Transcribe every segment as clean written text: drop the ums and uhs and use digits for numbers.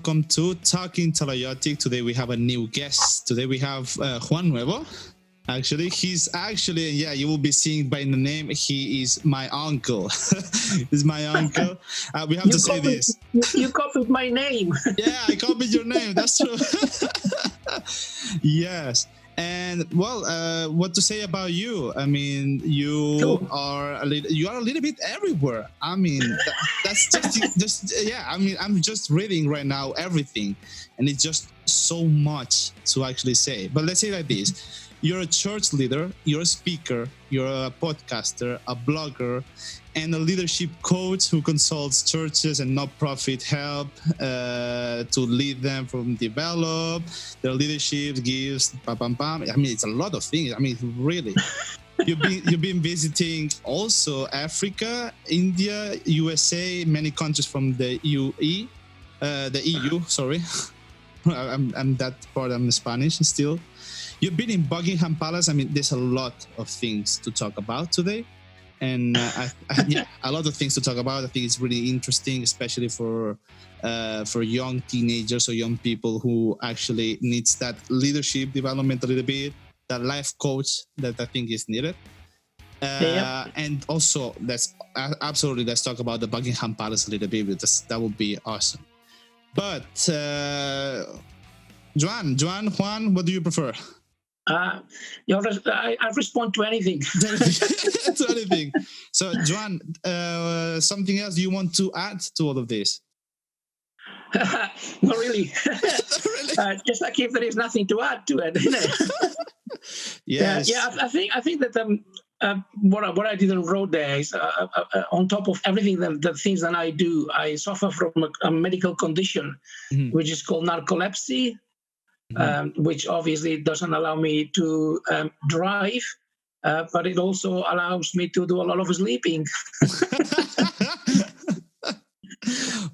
welcome to Talking Talayotic. Today we have a new guest. Today we have Juan Nuevo. Actually, you will be seeing by the name, he is my uncle. He's my uncle. We have to say this. You copied my name. Yeah, I copied your name. That's true. Yes. And well, what to say about you? I mean, you are a little bit everywhere. I mean, that's just yeah. I mean, I'm just reading right now everything, and it's just so much to actually say. But let's say like this: you're a church leader, you're a speaker, you're a podcaster, a blogger, and a leadership coach who consults churches and not-profit help to lead them from develop their leadership, gives, I mean, it's a lot of things. I mean, really. You've been visiting also Africa, India, USA, many countries from the EU. Sorry, I'm that part. I'm Spanish still. You've been in Buckingham Palace. I mean, there's a lot of things to talk about today. And a lot of things to talk about. I think it's really interesting, especially for young teenagers or young people who actually needs that leadership development a little bit, that life coach that I think is needed. And also, let's talk about the Buckingham Palace a little bit, because that would be awesome. But Juan, what do you prefer? I respond to anything. To anything. So, Juan, something else you want to add to all of this? Not really. Really? Just like if there is nothing to add to it, isn't it? Yes. I think that what I didn't wrote there is on top of everything the things that I do, I suffer from a medical condition, which is called narcolepsy. Which obviously doesn't allow me to drive, but it also allows me to do a lot of sleeping.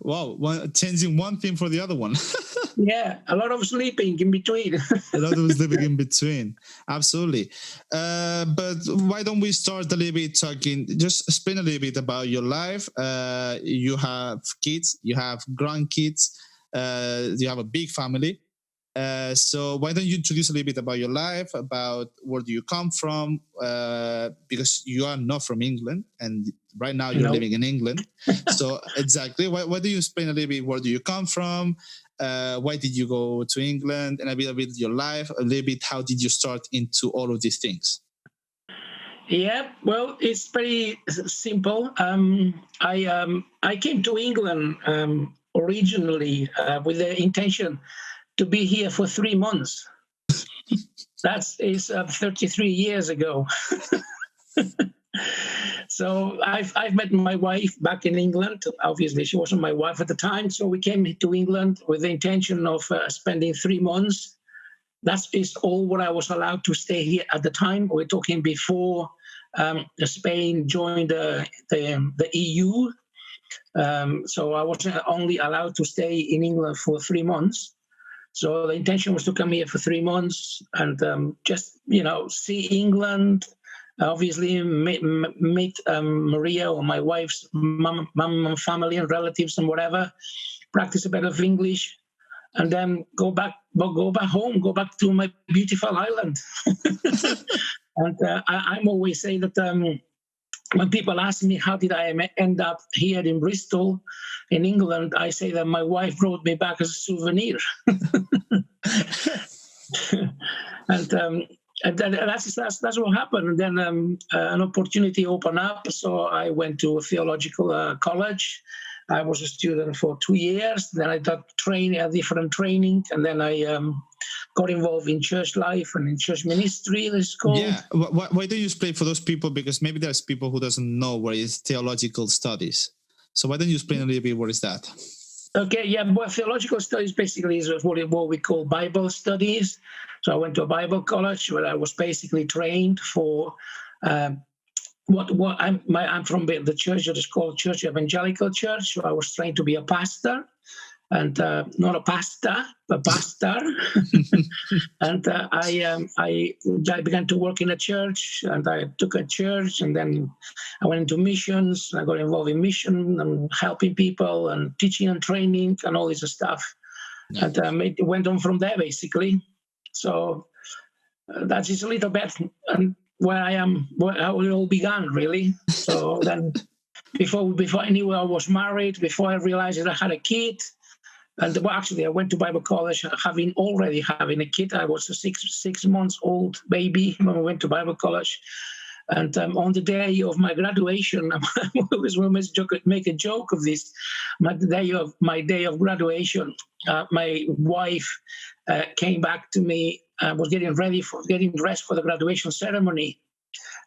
Wow, changing one thing for the other one. Yeah, a lot of sleeping in between. A lot of sleeping in between. Absolutely. But why don't we start a little bit talking, just explain a little bit about your life. You have kids, you have grandkids, you have a big family. So why don't you introduce a little bit about your life, about where do you come from, because you are not from England, and right now you're living in England. So exactly, why do you explain a little bit where do you come from, why did you go to England, and a little bit your life, a little bit how did you start into all of these things? Yeah, well, it's pretty simple. I came to England originally with the intention to be here for 3 months. That is 33 years ago. So I've met my wife back in England. Obviously, she wasn't my wife at the time. So we came to England with the intention of spending 3 months. That is all what I was allowed to stay here at the time. We're talking before Spain joined the EU. So I was only allowed to stay in England for 3 months. So the intention was to come here for 3 months and just, see England, obviously meet Maria or my wife's mum and family and relatives and whatever, practice a bit of English, and then go back home, go back to my beautiful island. And I'm always saying that when people ask me how did I end up here in Bristol, in England, I say that my wife brought me back as a souvenir. And that's what happened. And then an opportunity opened up, so I went to a theological college. I was a student for 2 years. Then I got different training, and then I got involved in church life and in church ministry. It's called. Yeah. Why don't you explain for those people? Because maybe there's people who doesn't know what is theological studies. So why don't you explain a little bit what is that? Okay, yeah. Well, theological studies basically is what we call Bible studies. So I went to a Bible college where I was basically trained for I'm from the church that is called Church Evangelical Church. So I was trained to be a pastor, and not a pasta, but pastor. And I began to work in a church, and I took a church, and then I went into missions. I got involved in mission and helping people and teaching and training and all this stuff. Yeah. And it went on from there, basically. So that is a little bit where I am, how it all began, really. So then before I knew I was married, before I realized that I had a kid, and well, actually, I went to Bible college already having a kid. I was a six months old baby when we went to Bible college. And on the day of my graduation, I always make a joke of this. My day of graduation, my wife came back to me. Was getting dressed for the graduation ceremony,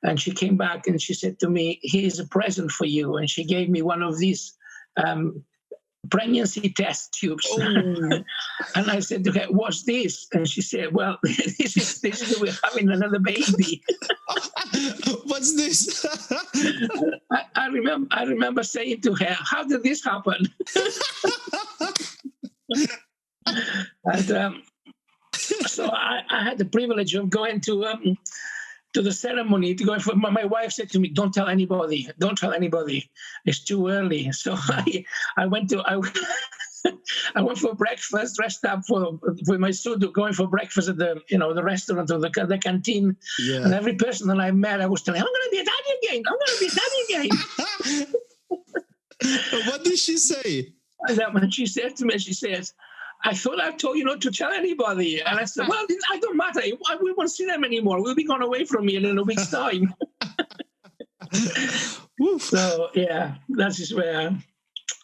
and she came back and she said to me, "Here's a present for you." And she gave me one of these pregnancy test tubes. Oh. And I said to her, "What's this?" And she said, "Well, this is we're having another baby." What's this? I remember saying to her, "How did this happen?" And so I had the privilege of going to the ceremony. My wife said to me, "Don't tell anybody. Don't tell anybody. It's too early." So I went for breakfast, dressed up with my suit, going for breakfast at the restaurant or the canteen. Yeah. And every person that I met, I was telling, "I'm going to be a daddy again. I'm going to be a daddy again." What did she say? And she said to me, she says, "I thought I told you not to tell anybody." And I said, "Well, I don't matter. We won't see them anymore. We'll be gone away from here in a week's time." So yeah, that is where.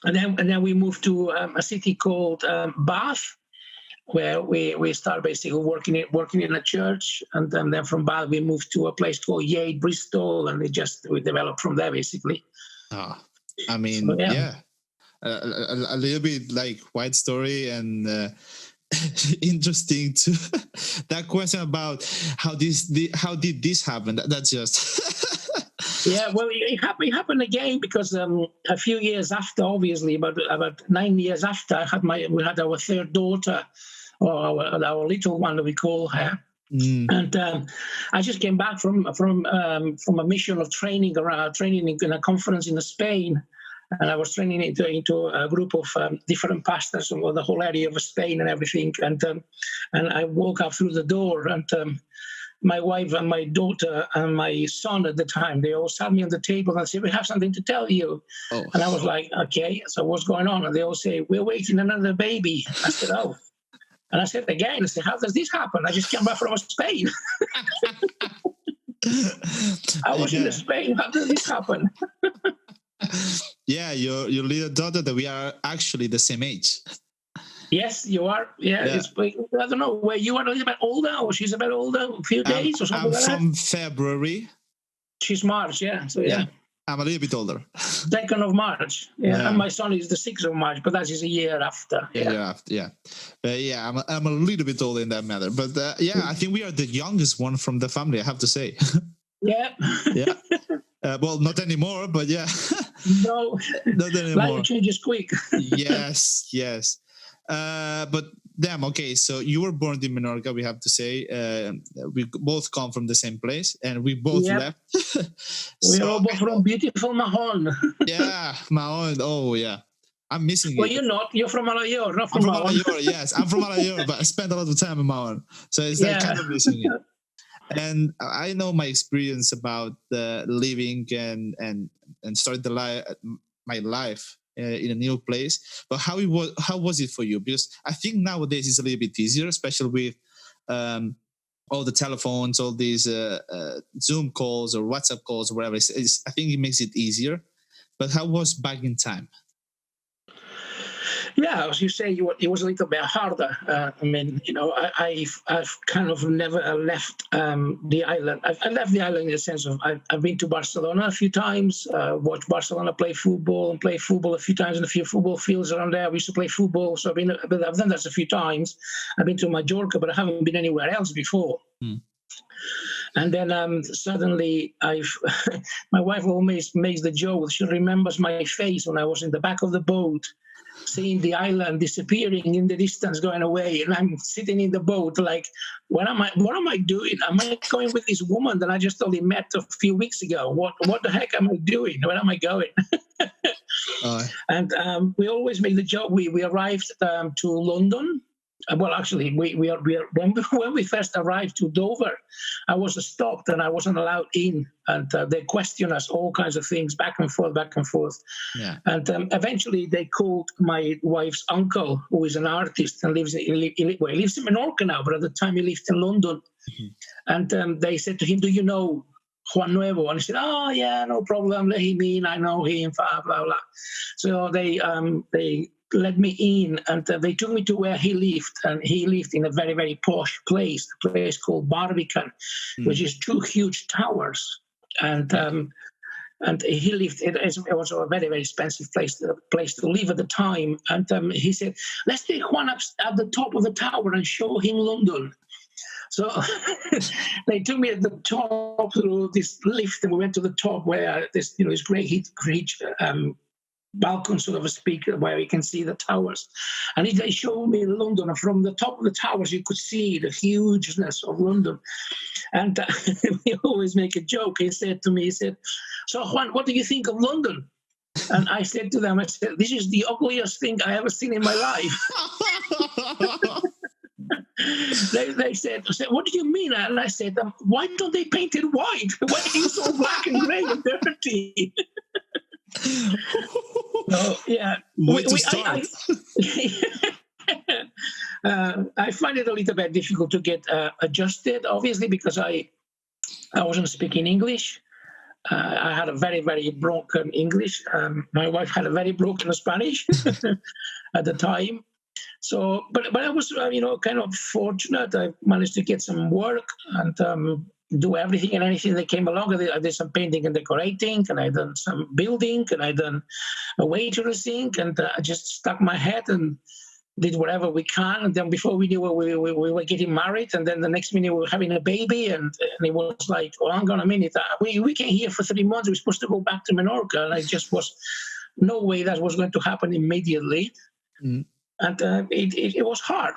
And then we moved to a city called Bath, where we started basically working in a church, and then from Bath we moved to a place called Yate, Bristol, and we developed from there basically. Oh, I mean, so, yeah. A little bit like White Story and interesting to that question about how did this happen? That's just. Yeah, well, it happened again because a few years after, obviously, about 9 years after, we had our third daughter, or our little one, we call her. And I just came back from a mission of training in a conference in Spain, and I was training into a group of different pastors over the whole area of Spain and everything. And I walk up through the door, and my wife and my daughter and my son at the time, they all sat me on the table and said, "We have something to tell you." Oh. And I was like, "Okay, so what's going on?" And they all say, "We're waiting another baby." I said, "Oh." And I said again, I said, "How does this happen? I just came back from Spain." I was in Spain. How does this happen? Yeah, your little daughter, that we are actually the same age. Yes, you are. Yeah. I don't know where you are. A little bit older, or she's a bit older, a few days or something like that. I'm from February. She's March, yeah. So yeah. I'm a little bit older. 2nd of March. Yeah. And my son is the 6th of March, but that is a year after. I'm a little bit older in that matter. But I think we are the youngest one from the family, I have to say. Yeah. Yeah. Well, not anymore, but yeah. No. Not anymore. Life changes quick. Yes. But damn, okay, so you were born in Menorca, we have to say. We both come from the same place, and we both left. We are both from beautiful Mahon. Yeah, Mahon. Oh, yeah. I'm missing it. Well, you're not. You're from Alayor, not from Mahon. I'm from Alayor, yes. I'm from Alayor, but I spent a lot of time in Mahon. So it's like kind of missing it. And I know my experience about living and start my life in a new place, but how was it for you? Because I think nowadays it's a little bit easier, especially with all the telephones, all these Zoom calls or WhatsApp calls or whatever. I think it makes it easier. But how was back in time? Yeah, as you say, it was a little bit harder. I mean, I've kind of never left the island. I left the island in the sense of I've been to Barcelona a few times, watched Barcelona play football a few times in a few football fields around there. We used to play football, so I've done that a few times. I've been to Mallorca, but I haven't been anywhere else before. And then suddenly, my wife always makes the joke. She remembers my face when I was in the back of the boat, seeing the island disappearing in the distance, going away, and I'm sitting in the boat like, what am I doing? Am I going with this woman that I just only met a few weeks ago? What the heck am I doing? Where am I going? And we always make the joke. We arrived to London, Well, actually, we are when we first arrived to Dover, I was stopped and I wasn't allowed in, and they questioned us all kinds of things back and forth, back and forth. Yeah. And eventually, they called my wife's uncle, who is an artist and lives he lives in Menorca now, but at the time he lived in London. And they said to him, "Do you know Juan Nuevo?" And he said, "Oh yeah, no problem. Let him in. I know him." Blah blah blah. So they let me in, and they took me to where he lived, and he lived in a very, very posh place, a place called Barbican, which is 2 huge towers, and he lived. It was a very, very expensive place to live at the time. And he said, "Let's take Juan up at the top of the tower and show him London." So they took me at the top through this lift, and we went to the top where this great balcony, sort of a speaker, where you can see the towers. And they showed me London, and from the top of the towers you could see the hugeness of London. And we always make a joke. He said to me, "So Juan, what do you think of London?" And I said to them, "This is the ugliest thing I ever seen in my life." They said, "What do you mean?" And I said, "Why don't they paint it white? Why is it so black and grey and dirty?" So, yeah. I find it a little bit difficult to get adjusted, obviously, because I wasn't speaking English. I had a very, very broken English. My wife had a very broken Spanish at the time. So, but I was, kind of fortunate. I managed to get some work and do everything and anything that came along. I did some painting and decorating, and I done some building, and I done a waitressing, and I just stuck my head and did whatever we can. And then before we knew it, we were getting married, and then the next minute we were having a baby, and it was like, "Well, hang on a minute, we came here for 3 months. We're supposed to go back to Menorca," and I just was no way that was going to happen immediately. And it was hard.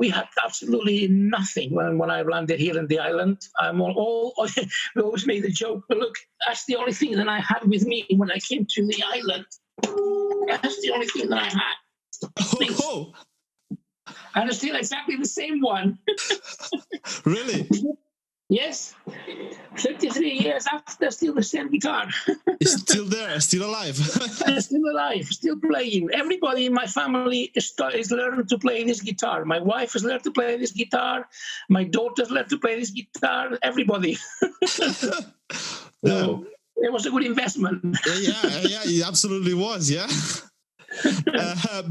We had absolutely nothing when I landed here in the island. We always made the joke, but look, that's the only thing that I had with me when I came to the island. That's the only thing that I had. Oh. And it's still exactly the same one. Really? Yes. 33 years after, still the same guitar. It's still there, still alive. Still alive, still playing. Everybody in my family is learning to play this guitar. My wife has learned to play this guitar. My daughter's learned to play this guitar. Everybody. So it was a good investment. Yeah, it absolutely was, yeah.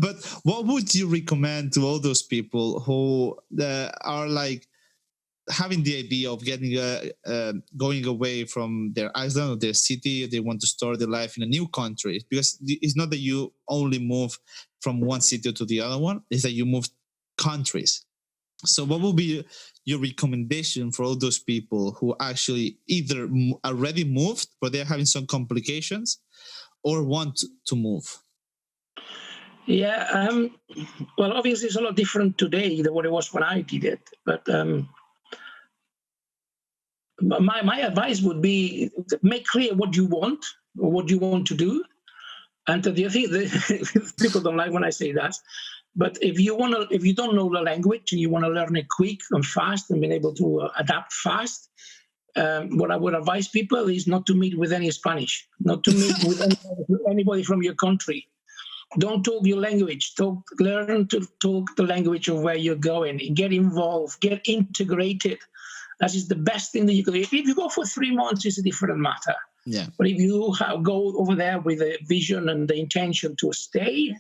But what would you recommend to all those people who are like having the idea of getting going away from their island or their city? They want to start their life in a new country, because it's not that you only move from one city to the other one, it's that you move countries. So what would be your recommendation for all those people who actually either already moved but they're having some complications, or want to move? Yeah, well, obviously it's a lot different today than what it was when I did it, but my advice would be make clear what you want or what you want to do. And the other thing, people don't like when I say that, but if you don't know the language and you want to learn it quick and fast and being able to adapt fast, what I would advise people is not to meet with any Spanish, not to meet with anybody from your country. Don't talk your language. Learn to talk the language of where you're going. Get involved. Get integrated. That is the best thing that you can do. If you go for 3 months, it's a different matter. Yeah. But if you go over there with a vision and the intention to stay,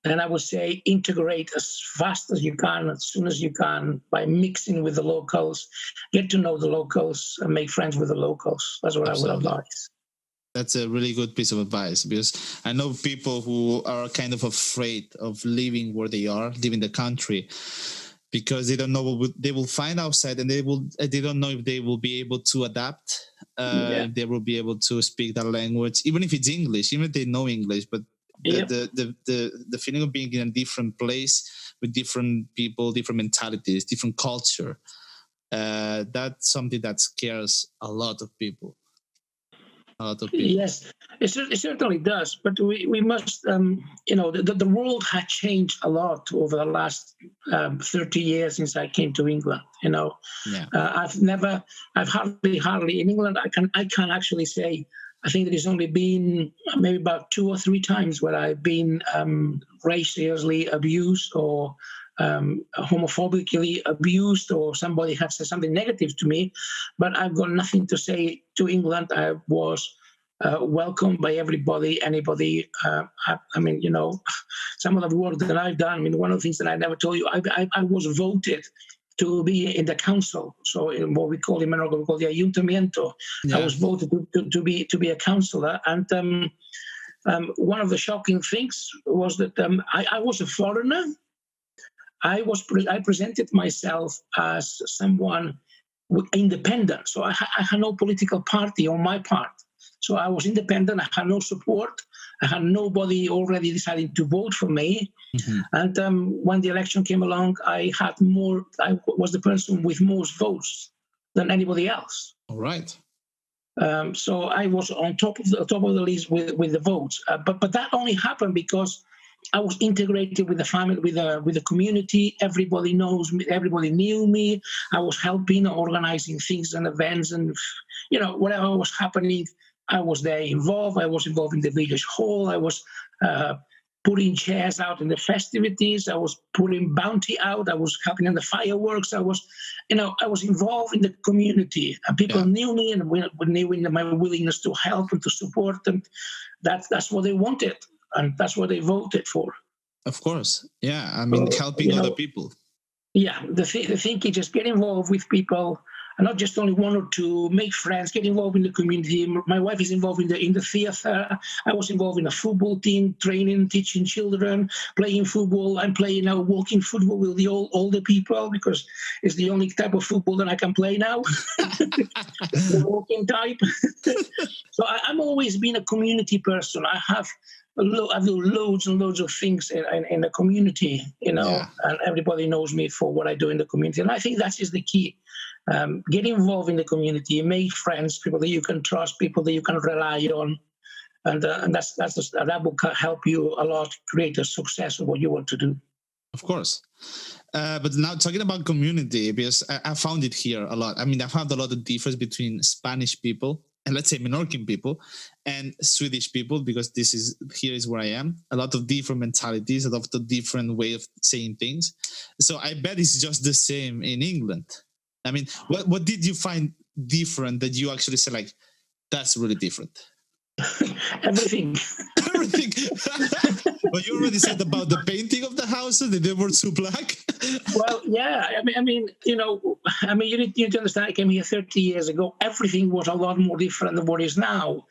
then I would say integrate as fast as you can, as soon as you can, by mixing with the locals. Get to know the locals and make friends with the locals. That's what Absolutely. I would advise. That's a really good piece of advice, because I know people who are kind of afraid of leaving where they are, leaving the country, because they don't know what they will find outside, and they don't know if they will be able to adapt. If they will be able to speak that language, even if it's English, even if they know English. But the feeling of being in a different place with different people, different mentalities, different culture, that's something that scares a lot of people. a lot of people. Yes, it certainly does. But we must, the world had changed a lot over the last 30 years since I came to England. Yeah. I've hardly in England. I can actually say, I think there has only been maybe about 2 or 3 times where I've been racially abused or homophobically abused, or somebody has said something negative to me, but I've got nothing to say to England. I was welcomed by everybody, anybody. I mean, some of the work that I've done. I mean, one of the things that I never told you, I was voted to be in the council. So in what we call in Menorca, we call the ayuntamiento. Yeah. I was voted to be a councillor, and one of the shocking things was that I was a foreigner. I presented myself as someone independent, so I had no political party on my part. So I was independent. I had no support. I had nobody already deciding to vote for me. Mm-hmm. And when the election came along, I was the person with most votes than anybody else. All right. So I was on top of the list with the votes. But that only happened because I was integrated with the family, with the community. Everybody knows me. Everybody knew me. I was helping, organizing things and events, and whatever was happening, I was there involved. I was involved in the village hall. I was putting chairs out in the festivities. I was putting bounty out. I was helping in the fireworks. I was involved in the community, and people knew me and knew my willingness to help and to support them. That's what they wanted. And that's what they voted for. Of course. Yeah. I mean, helping other people. Yeah. The thing is just get involved with people, and not just only 1 or 2, make friends, get involved in the community. My wife is involved in the theater. I was involved in a football team, training, teaching children, playing football. I'm playing now walking football with the older people because it's the only type of football that I can play now. The walking type. So I'm always been a community person. I do loads and loads of things in the community, and everybody knows me for what I do in the community. And I think that is the key. Get involved in the community, make friends, people that you can trust, people that you can rely on. And that will help you a lot, create a success of what you want to do. Of course. But now talking about community, because I found it here a lot. I mean, I found a lot of difference between Spanish people and let's say Menorcan people and Swedish people, because here is where I am. A lot of different mentalities, a lot of different way of saying things. So I bet it's just the same in England. I mean, what did you find different that you actually said, like, that's really different? Everything. Everything. But you already said about the painting of the houses, that they were too black. Well, yeah. I mean, you need to understand. I came here 30 years ago. Everything was a lot more different than what is now.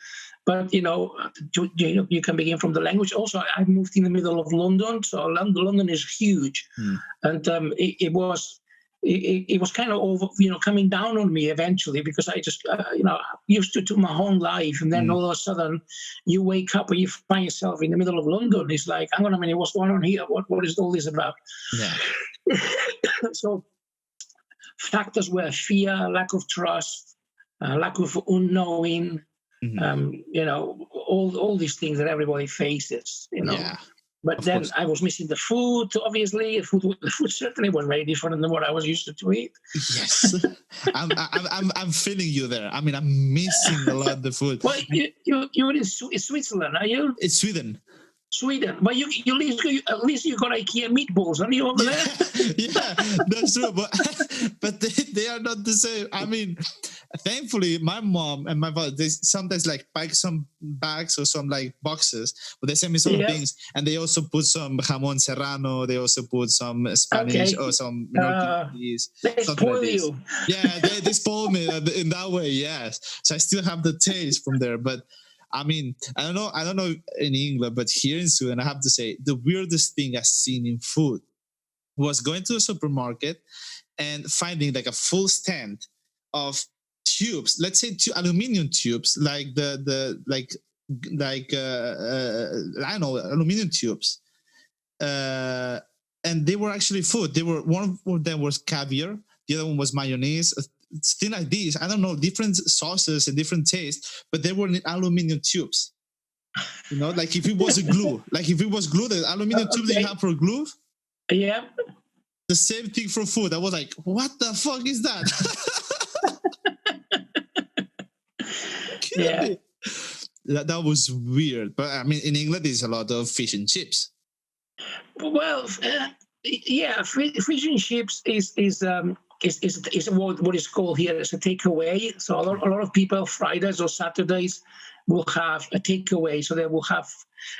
But you can begin from the language. Also, I moved in the middle of London, so London is huge, and it was kind of over, coming down on me eventually, because I just, used to my whole life. And then all of a sudden you wake up and you find yourself in the middle of London. It's like, hang on a minute, what's going on here? What is all this about? Yeah. So factors were fear, lack of trust, lack of unknowing, all these things that everybody faces, Yeah. But then I was missing the food, obviously. The food certainly was very different than what I was used to eat. Yes. I'm feeling you there. I mean, I'm missing a lot of the food. Well, you're in Switzerland, are you? It's Sweden. But at least you got IKEA meatballs, aren't you, over there? Yeah, that's true. But they are not the same. I mean, thankfully, my mom and my father, they sometimes like pack some bags or some like boxes, but they send me some things, and they also put some jamón serrano. They also put some Spanish or some cheese. They spoil you. Yeah, they spoil me in that way. Yes, so I still have the taste from there, but. I mean, I don't know in England, but here in Sweden, I have to say the weirdest thing I've seen in food was going to a supermarket and finding like a full stand of tubes, let's say aluminum tubes, like I don't know, aluminum tubes, and they were actually food. One of them was caviar, the other one was mayonnaise. things like this. I don't know, different sauces and different tastes, but they were in aluminum tubes. You know, like if it was a glue, the aluminum tube that you have for glue. Yeah. The same thing for food. I was like, what the fuck is that? Yeah. That was weird. But I mean, in England, there's a lot of fish and chips. Well, yeah, fish and chips is what is called here as a takeaway. So a lot of people Fridays or Saturdays will have a takeaway, so they will have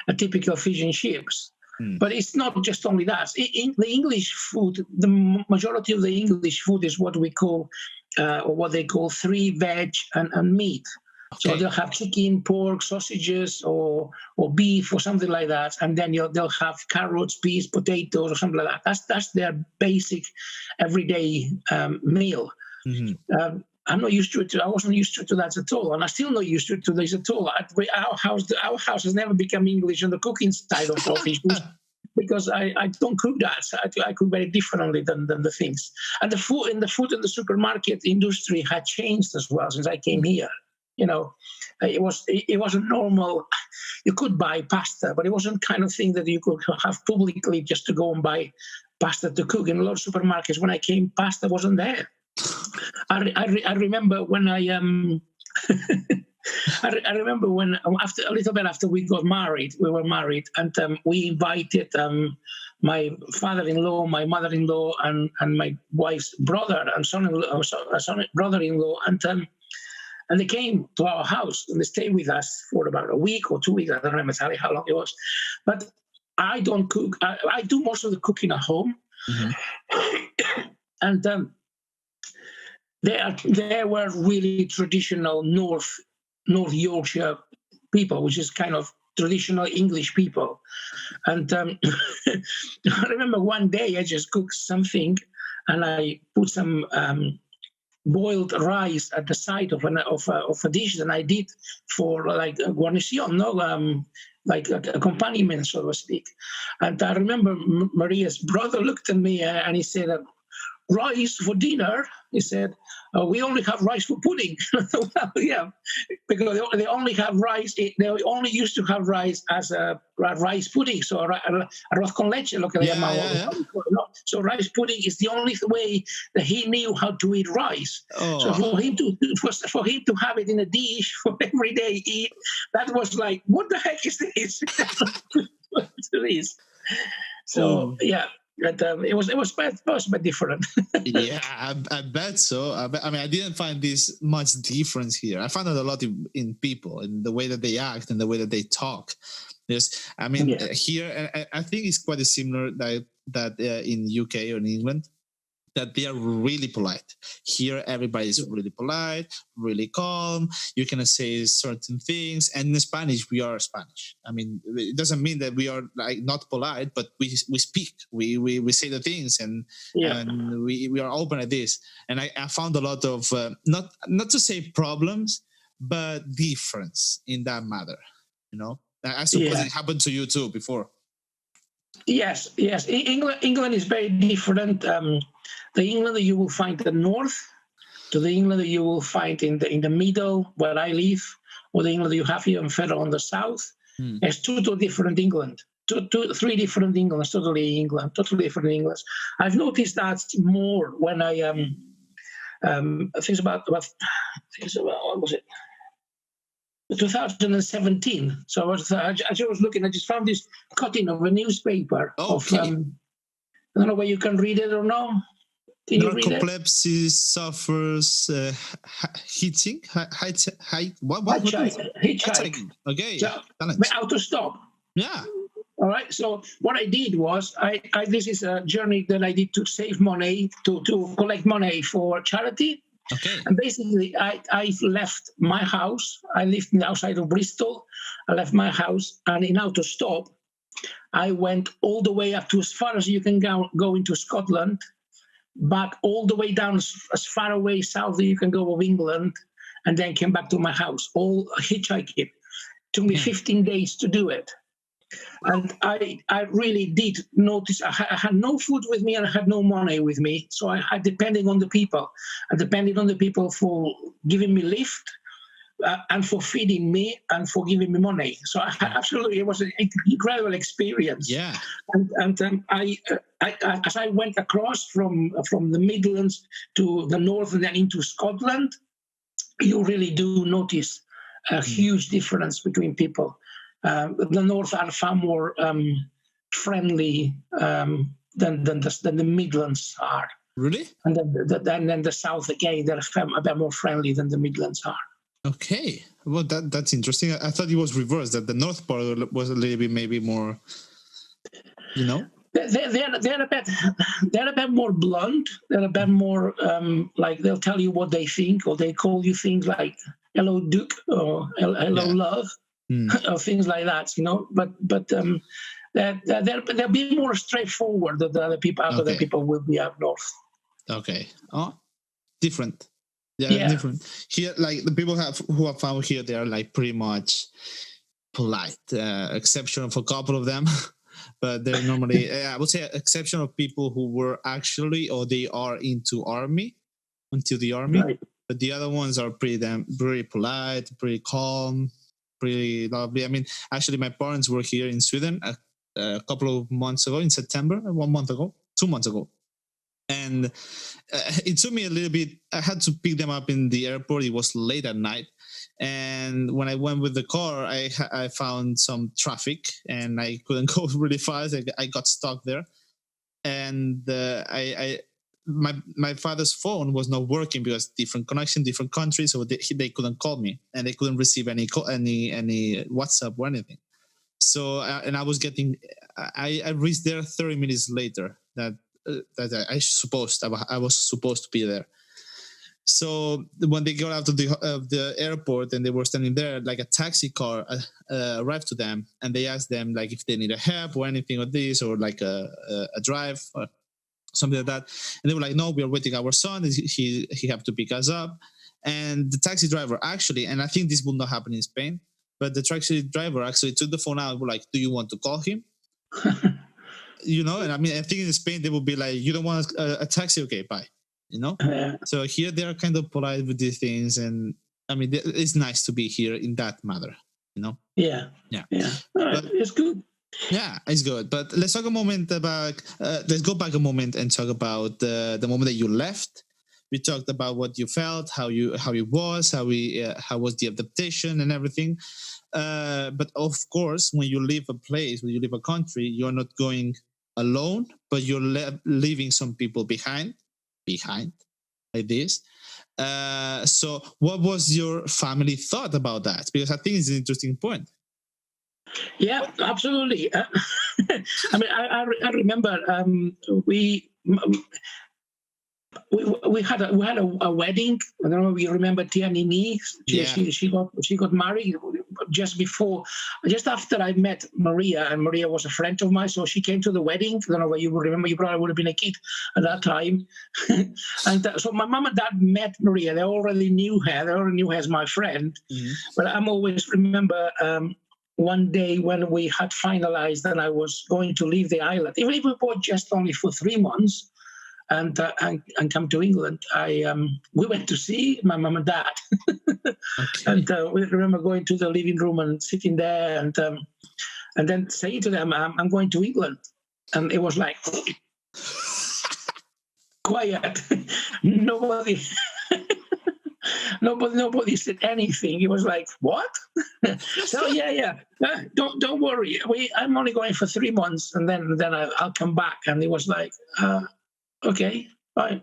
a typical fish and chips. But it's not just only that. In the English food, the majority of the English food is what we call, or what they call 3 veg and meat. Okay. So they'll have chicken, pork, sausages, or beef, or something like that, and then they'll have carrots, peas, potatoes, or something like that. That's their basic everyday meal. Mm-hmm. I'm not used to it. I wasn't used to that at all, and I'm still not used to this at all. Our house has never become English on the cooking side of fish, because I don't cook that. I cook very differently than the things. And the food in the supermarket industry had changed as well since I came here. You know, it wasn't normal. You could buy pasta, but it wasn't kind of thing that you could have publicly just to go and buy pasta to cook. In a lot of supermarkets, when I came, pasta wasn't there. I remember when I remember when a little bit after we got married, and we invited my father-in-law, my mother-in-law, and my wife's brother and brother-in-law, and they came to our house and they stayed with us for about a week or 2 weeks. I don't remember exactly how long it was, but I don't cook. I do most of the cooking at home, mm-hmm. And they were really traditional North Yorkshire people, which is kind of traditional English people. And I remember one day I just cooked something, and I put some boiled rice at the side of a dish, and I did for like a guarnition, like a accompaniment, so to speak. And I remember Maria's brother looked at me and he said, rice for dinner? He said, we only have rice for pudding. Well, yeah, because they only have rice. They only used to have rice as a rice pudding. So arroz con leche, lo que le llamaban. So rice pudding is the only way that he knew how to eat rice. Oh. So for him to have it in a dish for everyday eat, that was like, what the heck is this? So yeah. But it was a bit different. Yeah, I bet so. I mean, I didn't find this much difference here. I found it a lot in people, in the way that they act and the way that they talk. Yes, I mean, here I think it's quite similar that in UK or in England, that they are really polite. Here, everybody is really polite, really calm. You can say certain things. And in Spanish, we are Spanish. I mean, it doesn't mean that we are like not polite, but we speak. We say the things, and we are open at this. And I found a lot of not to say problems, but difference in that matter. You know, I suppose it happened to you too before. Yes. England is very different. The England that you will find in the north to the England that you will find in the middle where I live, or the England that you have here further on the south. There's two different England, three different Englands, totally different Englands. I've noticed that more when I things about what was it? 2017. So I was looking. I just found this cutting of a newspaper. Okay. I don't know whether you can read it or no. Can you read it? Narcolepsy suffers hitching. Hitchhiking. Okay. So, out of stop. Yeah. All right. So what I did was, I this is a journey that I did to save money, to collect money for charity. Okay. And basically, I left my house. I lived outside of Bristol. I left my house, and in autostop, I went all the way up to as far as you can go into Scotland, back all the way down as far away south as you can go of England, and then came back to my house, all hitchhiking. It took me 15 days to do it. And I really did notice I had no food with me and I had no money with me. So I depending on the people. I depended on the people for giving me lift and for feeding me and for giving me money. So absolutely, it was an incredible experience. Yeah. And I as I went across from the Midlands to the north and then into Scotland, you really do notice a huge difference between people. The north are far more friendly than the Midlands are. Really? And then the south again, they're a bit more friendly than the Midlands are. Okay, well that's interesting. I thought it was reversed, that the north part was a little bit maybe more, you know. They're a bit more blunt. They're a bit more like they'll tell you what they think, or they call you things like "hello, Duke" or "hello, love," or things like that. You know, but they'll be more straightforward than the other people. Other people will be up north. Okay. Oh, different. Yeah, different. Here, like the people who have found here, they are like pretty much polite, exception of a couple of them, but they're normally, I would say, exception of people who were actually or they are into the army. Right. But the other ones are pretty polite, pretty calm, pretty lovely. I mean, actually, my parents were here in Sweden a couple of months ago, in September, 1 month ago, 2 months ago. And it took me a little bit. I had to pick them up in the airport. It was late at night. And when I went with the car, I found some traffic and I couldn't go really fast. I got stuck there. And my father's phone was not working because different connection, different countries, so they couldn't call me and they couldn't receive any WhatsApp or anything. So and I was I reached there 30 minutes later. That I was supposed to be there. So when they got out of the airport and they were standing there, like a taxi car arrived to them, and they asked them like if they needed help or anything like this, or like a drive or something like that. And they were like, "No, we are waiting our son. He have to pick us up." And the taxi driver actually, and I think this will not happen in Spain, but the taxi driver actually took the phone out and were like, "Do you want to call him?" You know, and I mean, I think in Spain they would be like, "You don't want a taxi? Okay, bye." You know. So here they are kind of polite with these things, and I mean, it's nice to be here in that matter. You know. Yeah. But, it's good. Yeah, it's good. But let's talk a moment about. Let's go back a moment and talk about the moment that you left. We talked about what you felt, how it was, how was the adaptation and everything. But of course, when you leave a place, when you leave a country, you're not going alone, but you're leaving some people behind like this. So what was your family thought about that? Because I think it's an interesting point. Yeah, absolutely. I mean, I remember we had a wedding. I don't know if you remember Tianini. She got married just after I met Maria, and Maria was a friend of mine, so she came to the wedding. I don't know what you would remember. You probably would have been a kid at that time. And so my mom and dad met Maria. They already knew her. They already knew her as my friend. Mm-hmm. But I'm always remember one day when we had finalized that I was going to leave the island, even if we were just only for 3 months. And come to England. We went to see my mom and dad, okay. And we remember going to the living room and sitting there, and then saying to them, "I'm going to England," and it was like quiet. Nobody said anything. It was like, what? So yeah. Don't worry. I'm only going for 3 months, and then I'll come back. And it was like. Okay, fine.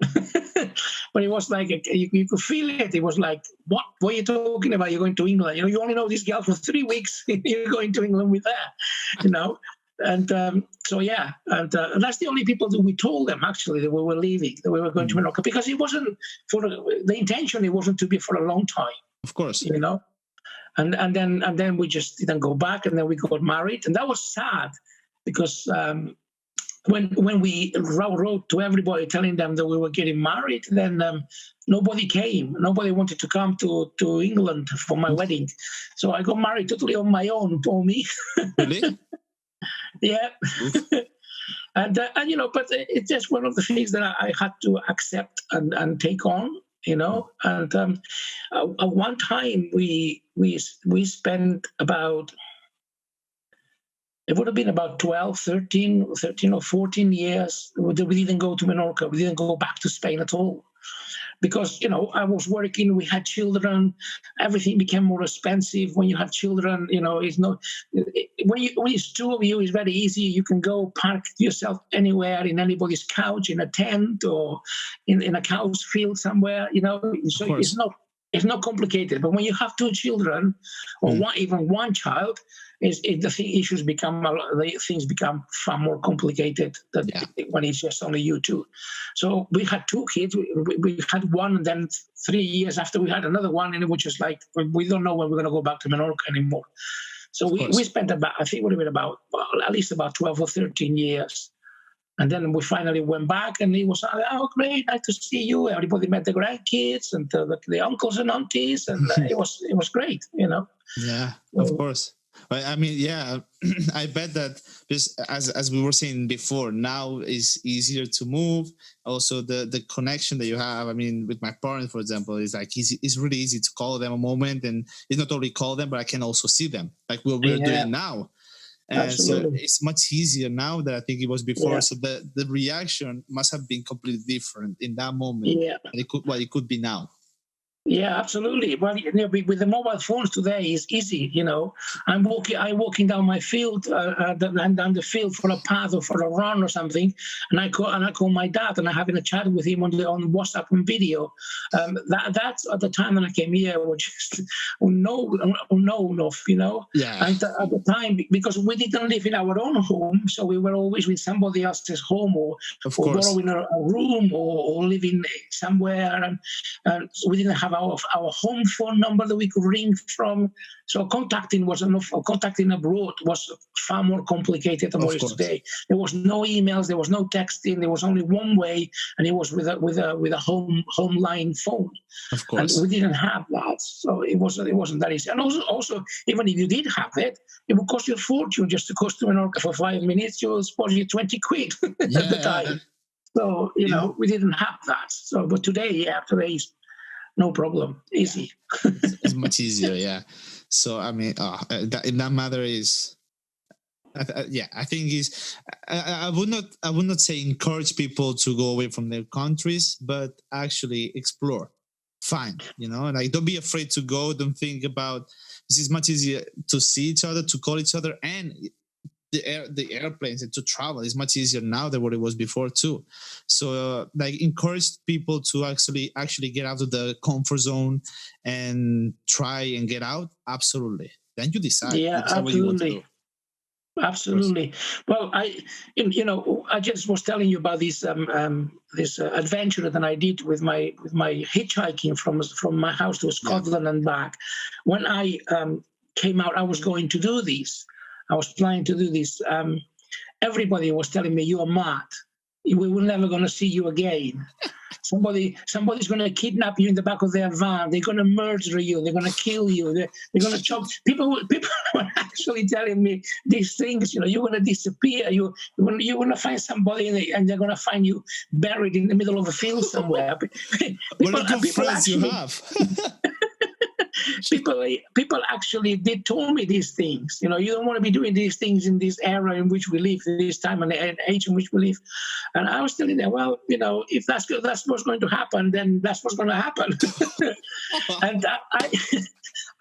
But it was like, you could feel it. It was like, what are you talking about? You're going to England. You know, you only know this girl for 3 weeks. You're going to England with her, you know. And so, yeah. And that's the only people that we told them, actually, that we were leaving, that we were going to Morocco. Because it wasn't the intention, it wasn't to be for a long time. Of course. You know. And then we just didn't go back, and then we got married. And that was sad because... When we wrote to everybody telling them that we were getting married, then nobody came. Nobody wanted to come to England for my wedding. So I got married totally on my own, for me. Really? Yeah. Oof. And but it's just one of the things that I had to accept and take on, And at one time we spent about, it would have been about 12, 13 or 14 years. We didn't go to Menorca. We didn't go back to Spain at all. Because, I was working, we had children, everything became more expensive. When you have children, it's not, when it's two of you, it's very easy. You can go park yourself anywhere, in anybody's couch, in a tent, or in a cow's field somewhere, so it's not complicated. But when you have two children, or even one child, things become far more complicated than when it's just only you two. So we had two kids. We had one, and then 3 years after we had another one, and it was just like, we don't know when we're going to go back to Menorca anymore. So we spent about, I think it would have been about, at least about 12 or 13 years. And then we finally went back, and it was, oh, great, nice to see you. Everybody met the grandkids and the uncles and aunties, and it was great, Yeah, of course. I mean, yeah, I bet that just as we were saying before, now is easier to move. Also, the connection that you have. I mean, with my parents, for example, is like it's really easy to call them a moment, and it's not only call them, but I can also see them, like what we're doing now. And Absolutely. so it's much easier now than I think it was before. Yeah. So the reaction must have been completely different in that moment. Yeah. And it could be now. Yeah, absolutely. Well, with the mobile phones today, it's easy. I'm walking down my field, down the field for a path or for a run or something, and I call my dad, and I'm having a chat with him on WhatsApp and video. That's at the time when I came here, was just unknown of, Yeah. And at the time, because we didn't live in our own home, so we were always with somebody else's home, or borrowing a room, or living somewhere, and so we didn't have our home phone number that we could ring from. So contacting abroad was far more complicated than what it is today. There was no emails, there was no texting, there was only one way, and it was with a home line phone. Of course. And we didn't have that, so it wasn't that easy. And also, even if you did have it would cost you a fortune just to go to Menorca for 5 minutes. You will suppose you 20 quid at the time. So we didn't have that. So, but today is no problem. Easy. It's much easier, yeah. So, I mean, in that matter is, I think I would not say encourage people to go away from their countries, but actually explore. Fine, like don't be afraid to go. Don't think about, this is much easier to see each other, to call each other, and the airplanes, and to travel is much easier now than what it was before too. So like encourage people to actually get out of the comfort zone and try and get out. Absolutely. Then you decide. Yeah, absolutely. What you want to do. Absolutely. Well, I just was telling you about this adventure that I did with my hitchhiking from my house to Scotland and back. When I came out, I was going to do this. I was planning to do this. Everybody was telling me, "You are mad. We were never going to see you again. Somebody's going to kidnap you in the back of their van. They're going to murder you. They're going to kill you. They're going to chop." People were actually telling me these things. You're going to disappear. You're going to find somebody, and they're going to find you buried in the middle of a field somewhere. What a good friends you have. People actually did tell me these things. You don't want to be doing these things in this era in which we live, this time and age in which we live. And I was telling them, well, if that's what's going to happen, then that's what's going to happen. And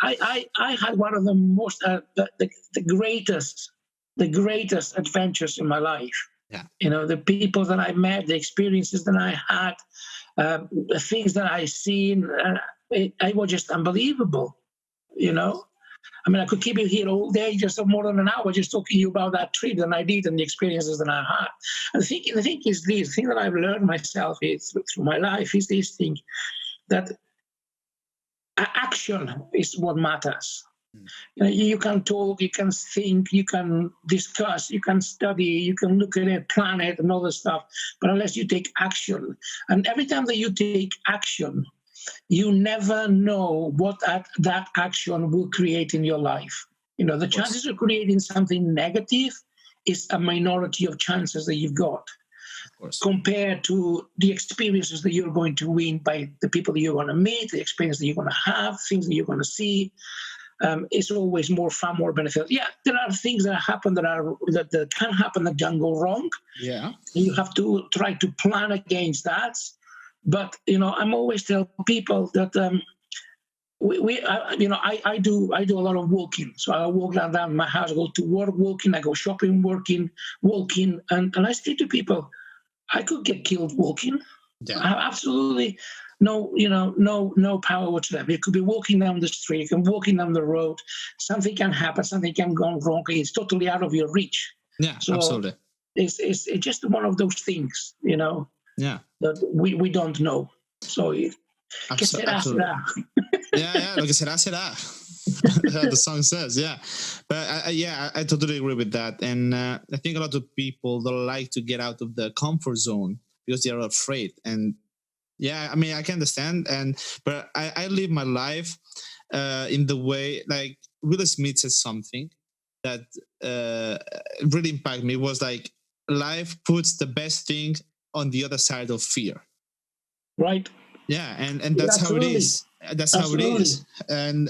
I had one of the most the greatest adventures in my life. Yeah. The people that I met, the experiences that I had, the things that I seen. It was just unbelievable, I mean, I could keep you here all day, just more than an hour, just talking to you about that trip that I did and the experiences that I had. And the thing is this, the thing that I've learned myself through my life is this thing, that action is what matters. You can talk, you can think, you can discuss, you can study, you can look at a planet and all this stuff, but unless you take action, and every time that you take action, you never know what that action will create in your life. The chances of creating something negative is a minority of chances that you've got, Of course. compared to the experiences that you're going to win by the people that you're going to meet, the experience that you're going to have, things that you're going to see. It's always far more beneficial. Yeah, there are things that happen that can happen that can go wrong. Yeah. You have to try to plan against that. But I'm always tell people that I do a lot of walking. So I walk down my house, I go to work walking, I go shopping walking, and I say to people, I could get killed walking. Yeah. I have absolutely no power whatsoever. You could be walking down the street, you can be walking down the road, something can happen, something can go wrong. It's totally out of your reach. Yeah, so absolutely. It's just one of those things, Yeah. that we don't know. So que será, será. Yeah, lo que será, será. The song says, yeah. But I totally agree with that. And I think a lot of people don't like to get out of the comfort zone because they are afraid. And yeah, I mean, I can understand. But I live my life in the way, like Will Smith said something that really impacted me. It was like, life puts the best thing on the other side of fear. Right. Yeah, and that's how it is. That's how it is. And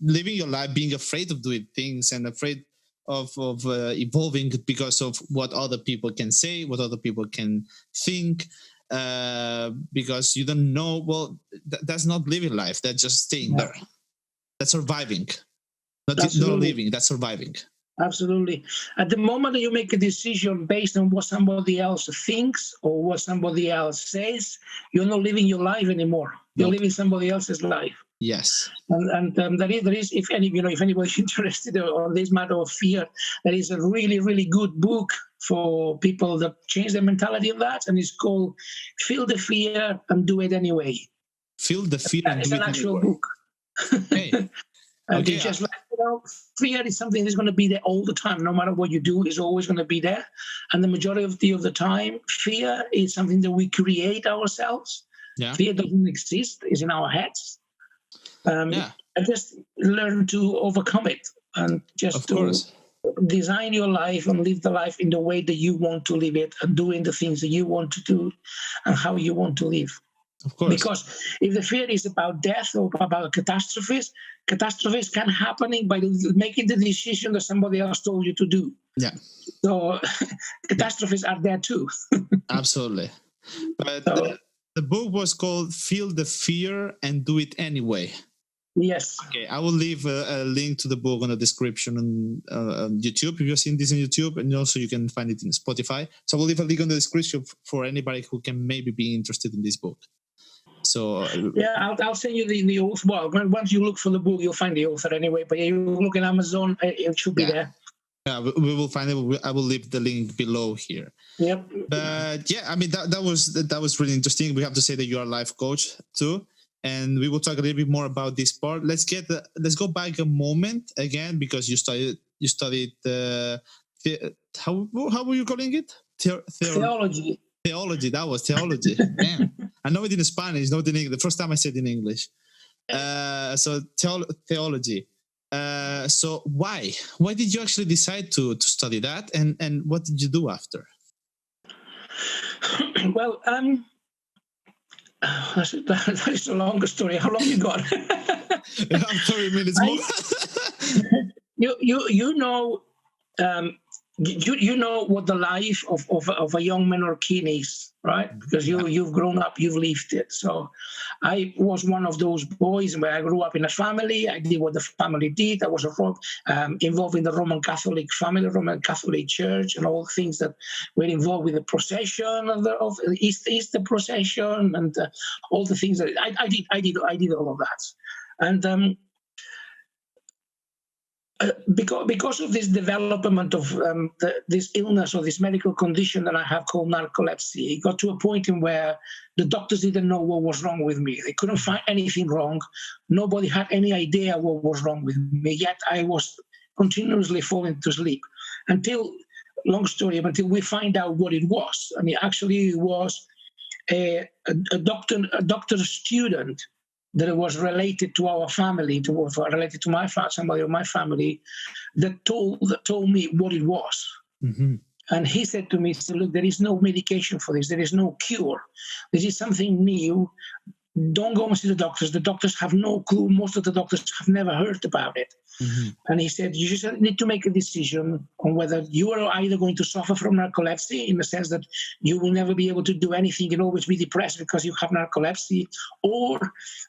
living your life being afraid of doing things and afraid of evolving because of what other people can say, what other people can think, because you don't know. Well, that's not living life. That's just staying there. That's surviving. Not living. That's surviving. Absolutely. At the moment that you make a decision based on what somebody else thinks or what somebody else says, you're not living your life anymore. You're living somebody else's life. Yes. And there is, if anybody's interested on this matter of fear, there is a really, really good book for people that change their mentality of that, and it's called "Feel the Fear and Do It Anyway." Feel the fear and do it anyway. It's an actual book. Okay. And it's just like, fear is something that's going to be there all the time. No matter what you do, it's always going to be there. And the majority of the time, fear is something that we create ourselves. Yeah. Fear doesn't exist. It's in our heads. And just learn to overcome it and just to design your life and live the life in the way that you want to live it and doing the things that you want to do and how you want to live. Of course. Because if the fear is about death or about catastrophes can happen by making the decision that somebody else told you to do. Yeah. So catastrophes are there too. Absolutely. But the book was called "Feel the Fear and Do It Anyway." Yes. Okay, I will leave a link to the book on the description on YouTube if you're seeing this on YouTube, and also you can find it in Spotify. So I will leave a link on the description for anybody who can maybe be interested in this book. So I'll send you the author. Well, once you look for the book, you'll find the author anyway. But you look in Amazon, it should be there. Yeah, we will find it. I will leave the link below here. Yep. But yeah, I mean that was really interesting. We have to say that you're a life coach too, and we will talk a little bit more about this part. Let's go back a moment again, because you studied how were you calling it? Theology. Theology. That was theology. Damn. I know it in Spanish, not in English. The first time I said in English. So theology. So why did you actually decide to study that, and what did you do after? Well, that is a longer story. How long you got? 30 minutes more. You know. You know what the life of a young Menorquin is, right? Because you've grown up, you've lived it. So I was one of those boys where I grew up in a family. I did what the family did. I was involved in the Roman Catholic family, Roman Catholic Church, and all things that were involved with the procession of Easter procession and all the things that I did all of that. And because of this development of this illness or this medical condition that I have called narcolepsy, it got to a point in where the doctors didn't know what was wrong with me. They couldn't find anything wrong. Nobody had any idea what was wrong with me, yet I was continuously falling to sleep until we find out what it was. And it actually was a doctor's student that was related to our family, related to somebody of my family, that told me what it was. Mm-hmm. And he said to me, he said, look, there is no medication for this. There is no cure. This is something new. Don't go and see the doctors. The doctors have no clue. Most of the doctors have never heard about it. Mm-hmm. And he said, you just need to make a decision on whether you are either going to suffer from narcolepsy, in the sense that you will never be able to do anything and always be depressed because you have narcolepsy, or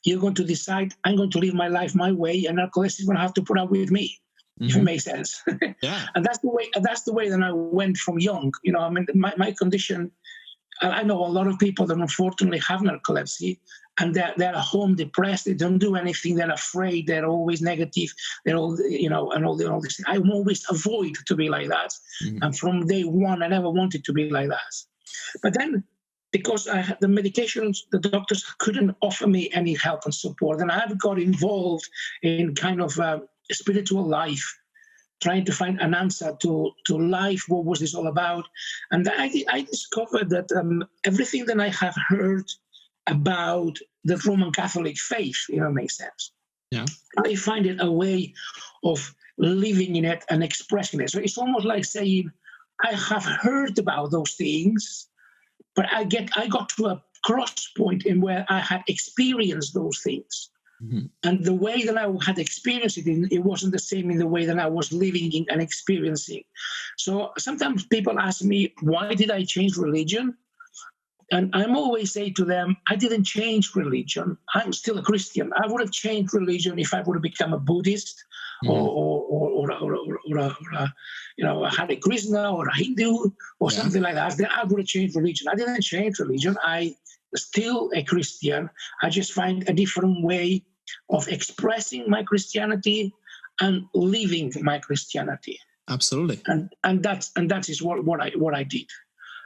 you're going to decide, I'm going to live my life my way, and narcolepsy is going to have to put up with me. If it makes sense. Yeah. And that's the way that I went from young. You know, I mean, my condition, I know a lot of people that unfortunately have narcolepsy, and they're at home depressed. They don't do anything. They're afraid. They're always negative. They're all, you know, and all this. I always avoid to be like that. And from day one, I never wanted to be like that. But then, because I had the medications, the doctors couldn't offer me any help and support, and I got involved in kind of spiritual life, trying to find an answer to life. What was this all about? And I discovered that everything that I have heard about the Roman Catholic faith, you know, makes sense. Yeah. I find it a way of living in it and expressing it. So it's almost like saying, I have heard about those things, but I got to a cross point in where I had experienced those things. And the way that I had experienced it, it wasn't the same in the way that I was living in and experiencing. So sometimes people ask me, why did I change religion? And I'm always say to them, I didn't change religion. I'm still a Christian. I would have changed religion if I would have become a Buddhist or a, you know, a Hare Krishna or a Hindu or something like that. Then I would have changed religion. I didn't change religion. I still a Christian. I just find a different way of expressing my Christianity and living my Christianity. Absolutely. And that is what I did.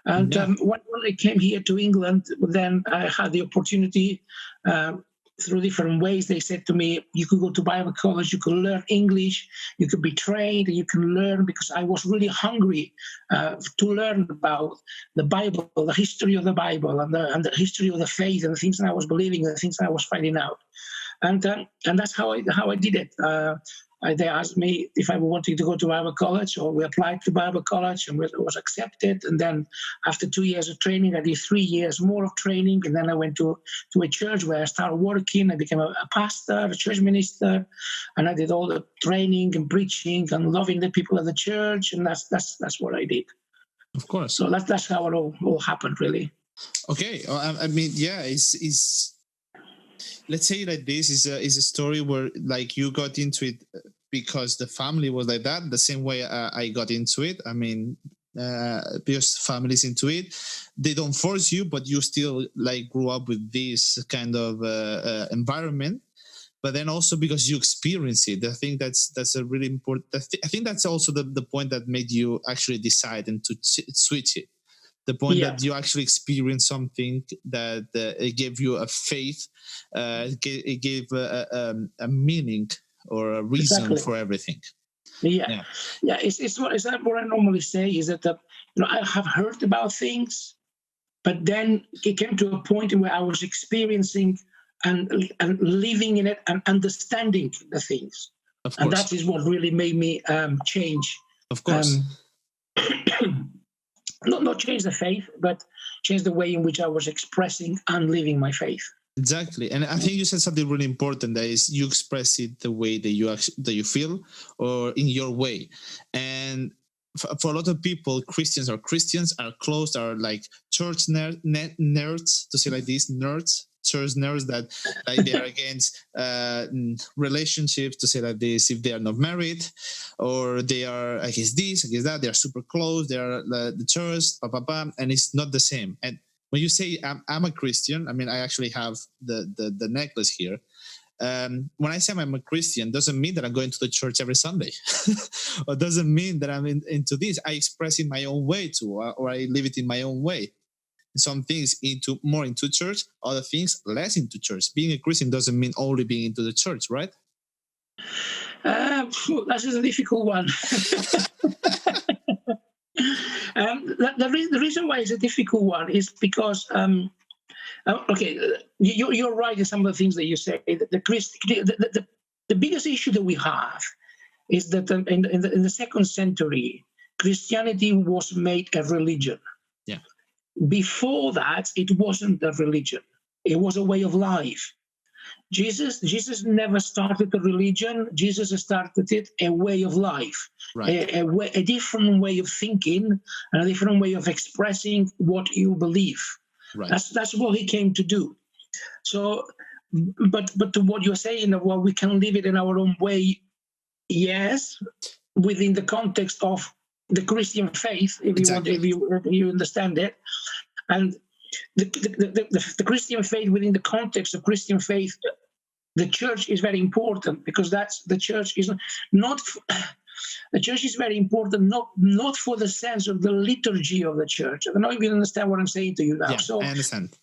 And when I came here to England, then I had the opportunity through different ways. They said to me, you could go to Bible college, you could learn English, you could be trained, and you can learn, because I was really hungry to learn about the Bible, the history of the Bible, and the history of the faith, and the things that I was believing, and the things that I was finding out. And that's how I did it. They asked me if I wanted to go to Bible college, or we applied to Bible college and was accepted. And then after 2 years of training, I did 3 years more of training. And then I went to a church where I started working. I became a pastor, a church minister, and I did all the training and preaching and loving the people of the church. And that's what I did. Of course. So that's how it all happened, really. Okay. I mean, yeah, it's let's say like this is a story where like you got into it because the family was like that, the same way I got into it. I mean, because families into it, they don't force you, but you still like grew up with this kind of environment. But then also because you experience it, I think that's a really important. I think that's also the point that made you actually decide and to switch it. The point that you actually experienced something that it gave you a faith, it gave a meaning or a reason for everything. Yeah. It's what I normally say is that I have heard about things, but then it came to a point where I was experiencing and living in it and understanding the things, and that is what really made me change. Of course. Not change the faith, but change the way in which I was expressing and living my faith. Exactly, and I think you said something really important. That is, you express it the way that you feel, or in your way. And for a lot of people, Christians are closed, are like church nerds, to say like this, church nerds that like they are against relationships, to say like this, if they are not married, or they are against this, against that. They are super close. They are the church, and it's not the same. And when you say I'm a Christian, I mean, I actually have the necklace here. When I say I'm a Christian, doesn't mean that I'm going to the church every Sunday, or doesn't mean that I'm into this. I express it my own way too, or I live it in my own way. Some things more into church, other things less into church. Being a Christian doesn't mean only being into the church, right? That is a difficult one. The reason why it's a difficult one is because, you're right in some of the things that you say. The biggest issue that we have is that in the second century, Christianity was made a religion. Yeah. Before that, it wasn't a religion. It was a way of life. Jesus never started a religion. Jesus started it a way of life, Right. a different way of thinking, and a different way of expressing what you believe. Right. That's what he came to do. So, but to what you're saying, well, we can live it in our own way. Yes, within the context of the Christian faith, if you want, if you understand it, and the Christian faith within the context of Christian faith, the church is very important, because the church is not. The church is very important, not for the sense of the liturgy of the church. I don't know if you understand what I'm saying to you now. Yeah, so I understand.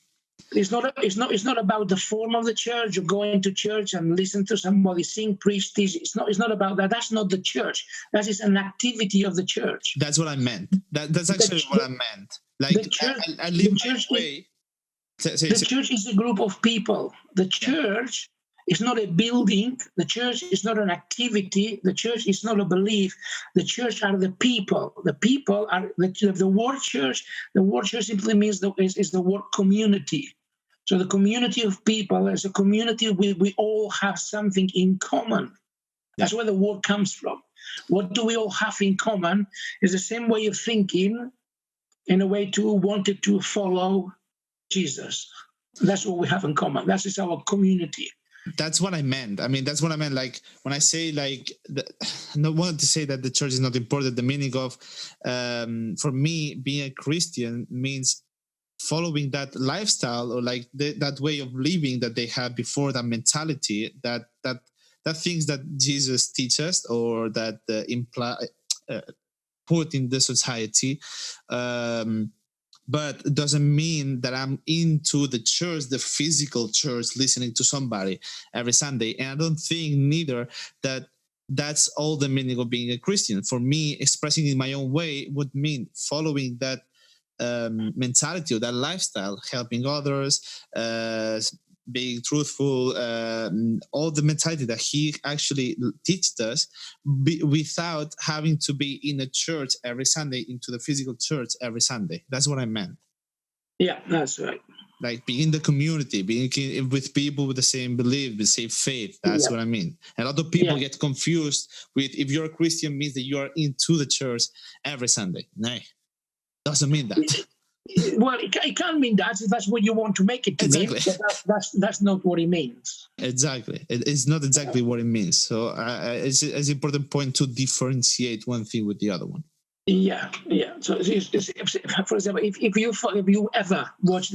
It's not about the form of the church, or going to church and listen to somebody sing, preach, teach. It's not about that. That's not the church. That is an activity of the church. That's what I meant. That's actually what I meant. Like, the church, I live my way. The church is a group of people. The church is not a building. The church is not an activity. The church is not a belief. The church are the people. The people are the word church. The word church simply means is the word community. So the community of people is a community we all have something in common. That's where the word comes from. What do we all have in common is the same way of thinking, in a way to wanted to follow Jesus. That's what we have in common. That is our community. That's what I meant. I mean, that's what I meant. Like, when I say, like, I don't want to say that the church is not important. The meaning of, for me, being a Christian means following that lifestyle, or like that way of living that they had before, that mentality, that things that Jesus teaches, or that put in the society. But it doesn't mean that I'm into the church, the physical church, listening to somebody every Sunday. And I don't think neither that that's all the meaning of being a Christian. For me, expressing in my own way would mean following that mentality, or that lifestyle, helping others, being truthful, all the mentality that he actually teaches us, without having to be in a church every Sunday, into the physical church every Sunday. That's what I meant. Yeah, that's right. Like, being in the community, being with people with the same belief, the same faith. That's what I mean. A lot of people get confused with, if you're a Christian, means that you are into the church every Sunday. No, doesn't mean that. Well, it can't mean that if that's what you want to make it to mean. But that's not what it means. Exactly. It's not exactly what it means. So it's an important point to differentiate one thing with the other one. Yeah. So, for example, if you ever watch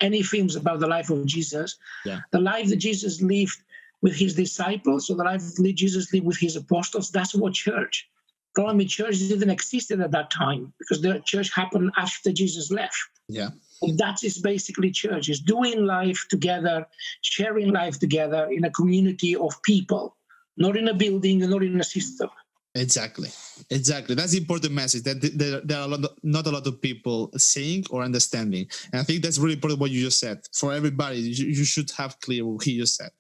any films about the life of Jesus, the life that Jesus lived with his disciples, or the life that Jesus lived with his apostles, that's what church. Probably church didn't exist at that time, because the church happened after Jesus left. Yeah. And that is basically church, is doing life together, sharing life together in a community of people, not in a building and not in a system. Exactly. That's the important message that there are not a lot of people saying or understanding. And I think that's really important what you just said. For everybody, you should have clear what he just said.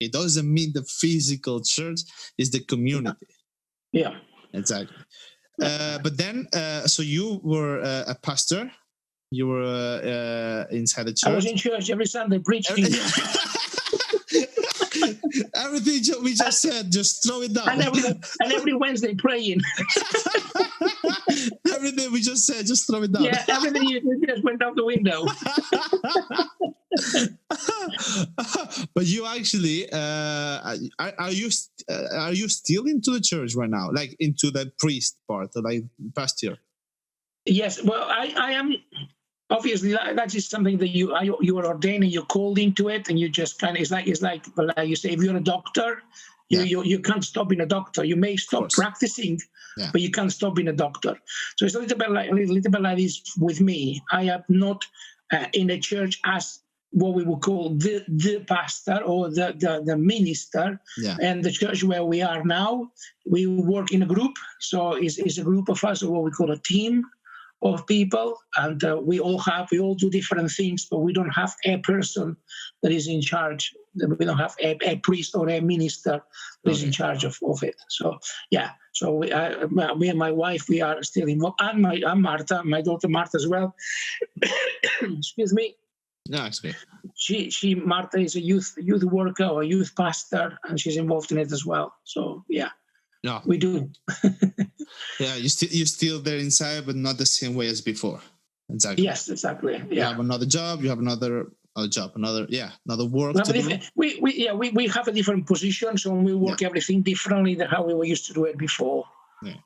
It doesn't mean the physical church is the community. Yeah. Exactly. But then, so you were a pastor. You were inside the church. I was in church every Sunday preaching. Everything we just said, just throw it down. And every Wednesday praying. Everything we just said, just throw it down. Yeah, everything you just went out the window. But you actually are you still into the church right now, like into the priest part, like pastor? Yes, well, I am. Obviously, that is something that you are ordained and you're called into it, and you just kind of, it's like you say, if you're a doctor, you can't stop being a doctor. You may stop practicing, but you can't stop being a doctor. So it's a little bit like this with me. I am not in a church as what we would call the pastor or the minister. And the church where we are now, we work in a group. So it's a group of us, or what we call a team of people, and we all do different things, but we don't have a person that is in charge We don't have a priest or a minister who is in charge of it. So yeah. So me and my wife, we are still involved, and Martha, my daughter Martha as well. Excuse me. No, actually. Martha is a youth worker or youth pastor, and she's involved in it as well. So yeah, no, we do. Yeah, you're still there inside, but not the same way as before. Exactly. Yes, exactly. Yeah. You have another job. You have another job. Another work to do. We have a different position, so we work everything differently than how we were used to do it before. Yeah.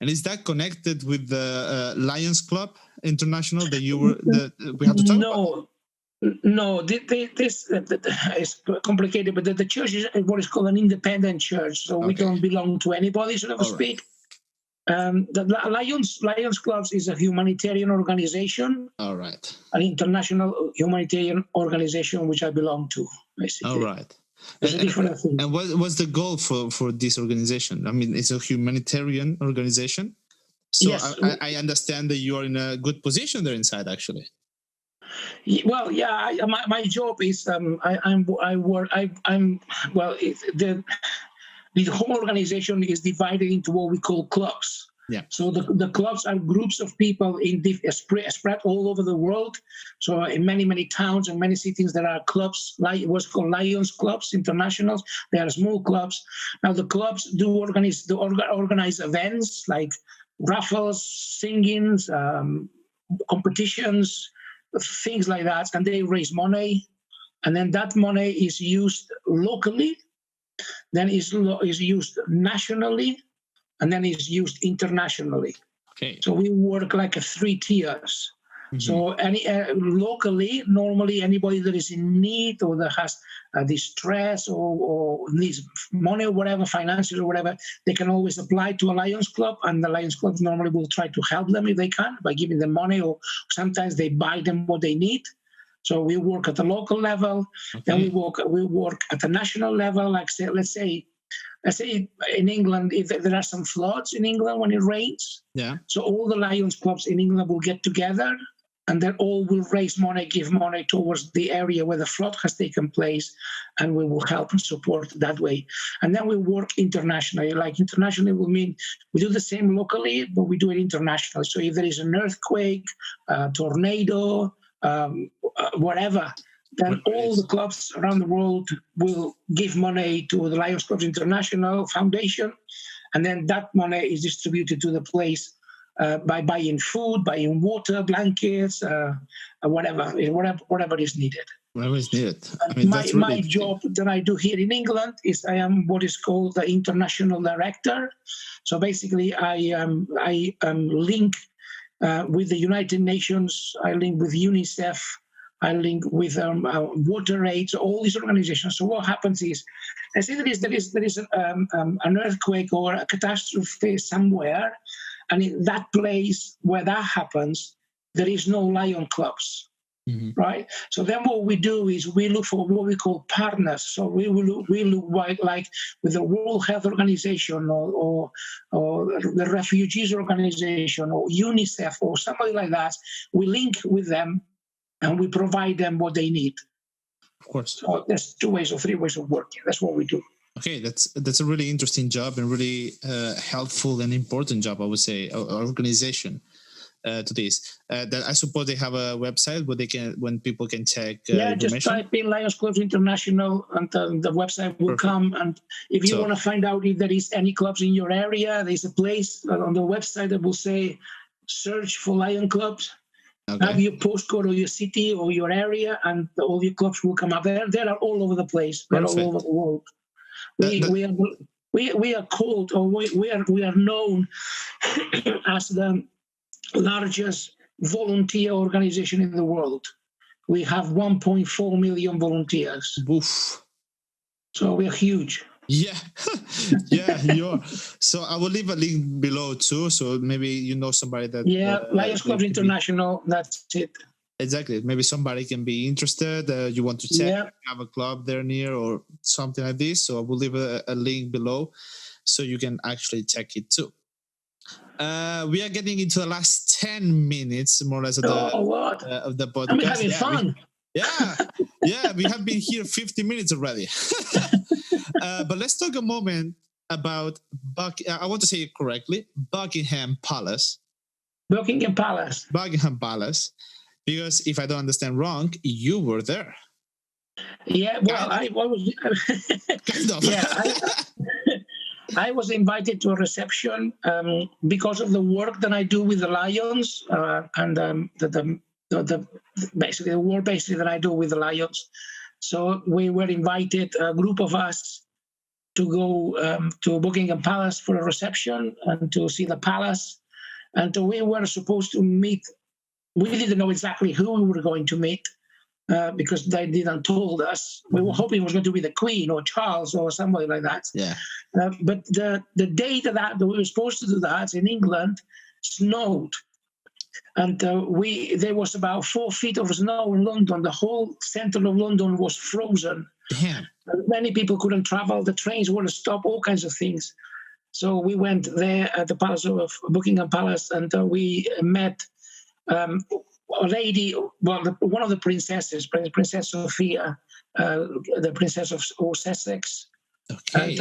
And is that connected with the Lions Club International that we have to talk about? No, this is complicated, but the church is what is called an independent church, so we don't belong to anybody, so to speak. The Lions Clubs is a humanitarian organization. All right. An international humanitarian organization which I belong to, basically. All right. It's a different thing. And what's the goal for this organization? I mean, it's a humanitarian organization. So yes. I understand that you are in a good position there inside, actually. Well, yeah. My job is the whole organization is divided into what we call clubs. Yeah. So the clubs are groups of people spread all over the world. So in many towns and many cities, there are clubs, like what's called Lions Clubs Internationals. They are small clubs. Now the clubs do organize events like raffles, singings, competitions, things like that, and they raise money, and then that money is used locally, then is used nationally, and then is used internationally. Okay. So we work like 3 tiers. Mm-hmm. So locally, normally anybody that is in need or that has distress or needs money or whatever, finances or whatever, they can always apply to a Lions Club, and the Lions Clubs normally will try to help them if they can by giving them money, or sometimes they buy them what they need. So we work at the local level, then we work at the national level. Like let's say in England, if there are some floods in England when it rains, so all the Lions Clubs in England will get together, and then all will raise money, give money towards the area where the flood has taken place, and we will help and support that way. And then we work internationally. Like internationally will mean we do the same locally, but we do it internationally. So if there is an earthquake, tornado, whatever, then all the clubs around the world will give money to the Lions Clubs International Foundation, and then that money is distributed to the place by buying food, buying water, blankets, whatever is needed. Whatever is needed. I mean, my job that I do here in England is I am what is called the international director. So basically, I link with the United Nations. I link with UNICEF. I link with WaterAid, all these organizations. So what happens is, I say there is an earthquake or a catastrophe somewhere, and in that place where that happens, there is no Lion Clubs, right? So then what we do is we look for what we call partners. So we look like with the World Health Organization or the Refugees Organization or UNICEF or somebody like that. We link with them, and we provide them what they need. Of course. So there's 2 ways or 3 ways of working. That's what we do. Okay, that's a really interesting job and really helpful and important job, I would say, organization to this. That I suppose they have a website where when people can check just type in Lions Clubs International, and the website will come. And if you want to find out if there is any clubs in your area, there's a place on the website that will say, search for Lion Clubs. Okay. Have your postcode or your city or your area, and all your clubs will come up. They are all over the place. They're all over the world. We are called, or we are known as the largest volunteer organization in the world. We have 1.4 million volunteers. Oof. So we are huge. Yeah, you are. So I will leave a link below too. So maybe you know somebody that. Lions Clubs International. That's it. Exactly. Maybe somebody can be interested. You want to check, have a club there near or something like this. So I will leave a link below, so you can actually check it too. We are getting into the last 10 minutes, more or less, of the podcast. I'm having fun. Yeah, yeah, we have been here 50 minutes already. But let's talk a moment about I want to say it correctly, Buckingham Palace. Buckingham Palace. Buckingham Palace. Because if I don't understand wrong, you were there. Yeah, well, I was. Kind of. Yeah, I was invited to a reception because of the work that I do with the lions and the basically the work basically that I do with the lions. So we were invited, a group of us, to go to Buckingham Palace for a reception and to see the palace. And we were supposed to meet. We didn't know exactly who we were going to meet. Because they didn't told us. We were hoping it was going to be the Queen or Charles or somebody like that. Yeah. But the day that we were supposed to do that in England snowed, and there was about 4 feet of snow in London. The whole centre of London was frozen. Damn. Many people couldn't travel. The trains were stopped. All kinds of things. So we went there at the Palace of Buckingham Palace, and we met. A lady, well, one of the princesses, Princess Sofía, the Princess of Sussex, okay.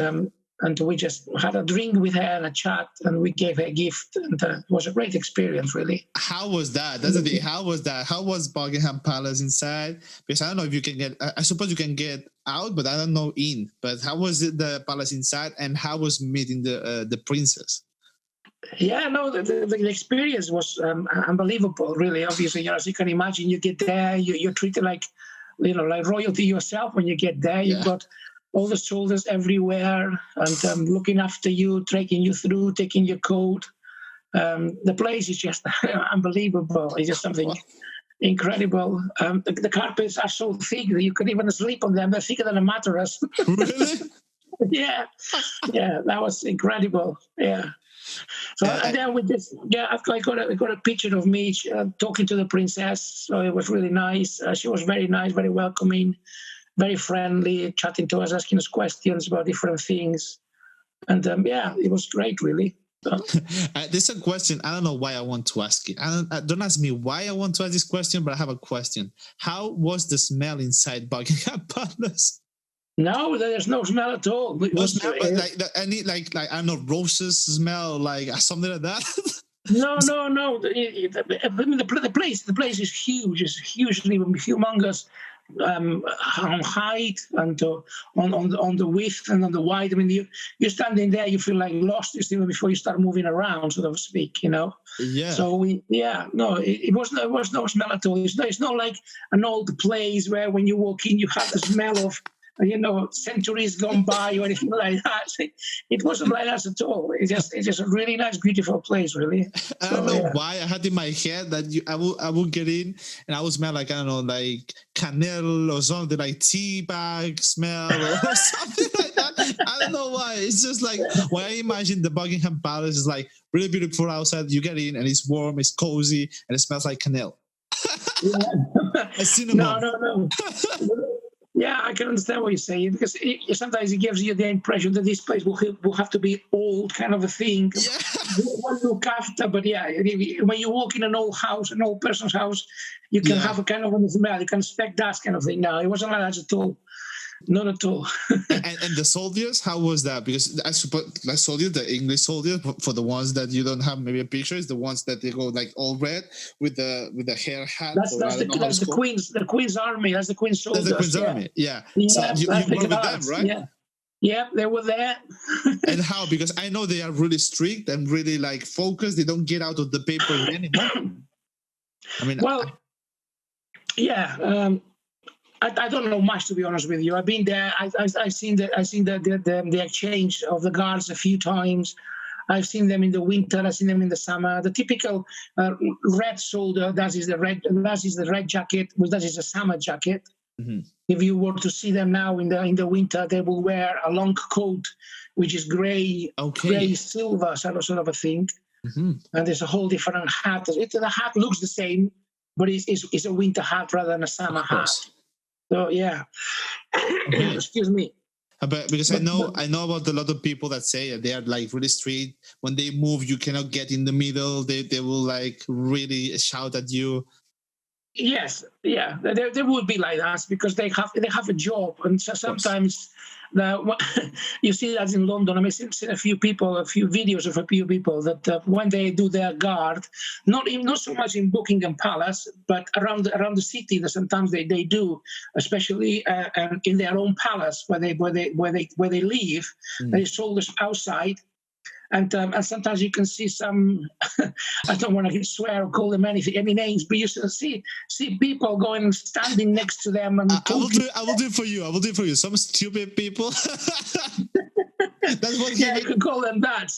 And we just had a drink with her and a chat, and we gave her a gift, and it was a great experience, really. How was that? That's the thing. How was that? How was Buckingham Palace inside? Because I don't know if you can get. I suppose you can get out, but I don't know in. But how was it, the palace inside, and how was meeting the princess? Yeah, no, the experience was unbelievable, really. Obviously, as you can imagine, you get there, you're treated like, like royalty yourself when you get there. You've got all the soldiers everywhere and looking after you, taking you through, taking your coat. The place is just unbelievable. It's just something incredible. The carpets are so thick that you can even sleep on them. They're thicker than a mattress. Really? Yeah, that was incredible. Yeah. So and then we just I got a picture of me talking to the princess. So it was really nice. She was very nice, very welcoming, very friendly, chatting to us, asking us questions about different things, and it was great, really. There's a question. I don't know why I want to ask it. Don't ask me why I want to ask this question, but I have a question. How was the smell inside Buckingham Palace? No, there's no smell at all. No smell, but any like I don't know, roses smell, like something like that. No. The place is huge. It's hugely humongous on height and on the width and on the wide. I mean, you're standing there, you feel like lost even before you start moving around, so to speak. Yeah. So it was no smell at all. It's not like an old place where when you walk in, you have the smell of centuries gone by or anything like that. It wasn't like that at all. It's just a really nice, beautiful place, really. I don't know why I had in my head that I will get in and I will smell like, I don't know, like canel or something, like tea bag smell or something like that. I don't know why. It's just like when I imagine the Buckingham Palace is like really beautiful outside. You get in and it's warm, it's cozy, and it smells like canel. A cinnamon. No. Yeah, I can understand what you're saying, because sometimes it gives you the impression that this place will have to be old, kind of a thing. Yeah. One look after, but when you walk in an old house, an old person's house, you can have a kind of a smell. You can expect that kind of thing. No, it wasn't like that at all. Not at all. and the soldiers, how was that? Because I suppose the soldiers, the English soldiers, for the ones that you don't have maybe a picture, is the ones that they go like all red with the hair hat. That's the Queen's army. That's the Queen's soldiers. That's the Queen's army. Yeah. So you were with them, right? Yeah, they were there. And how? Because I know they are really strict and really like focused. They don't get out of the paper anymore. I mean, I don't know much, to be honest with you. I've been there. I've seen the exchange of the guards a few times. I've seen them in the winter. I've seen them in the summer. The typical red soldier, that is the red jacket, that is a summer jacket. Mm-hmm. If you were to see them now in the winter, they will wear a long coat, which is gray silver sort of a thing. Mm-hmm. And there's a whole different hat. The hat looks the same, but it's a winter hat rather than a summer hat. So excuse me. But because I know about a lot of people that say they are like really strict. When they move, you cannot get in the middle. They will like really shout at you. Yes, yeah, they would be like that because they have a job, and so Of course. sometimes you see that in London. I mean, seen a few videos of a few people that when they do their guard, not so much in Buckingham Palace, but around the city. That sometimes they do, especially in their own palace where they live. They soldiers outside. And sometimes you can see some, I don't want to swear or call them any names, but you see people going and standing next to them and I will do it for you. I will do it for you. Some stupid people. That's what you can call them that.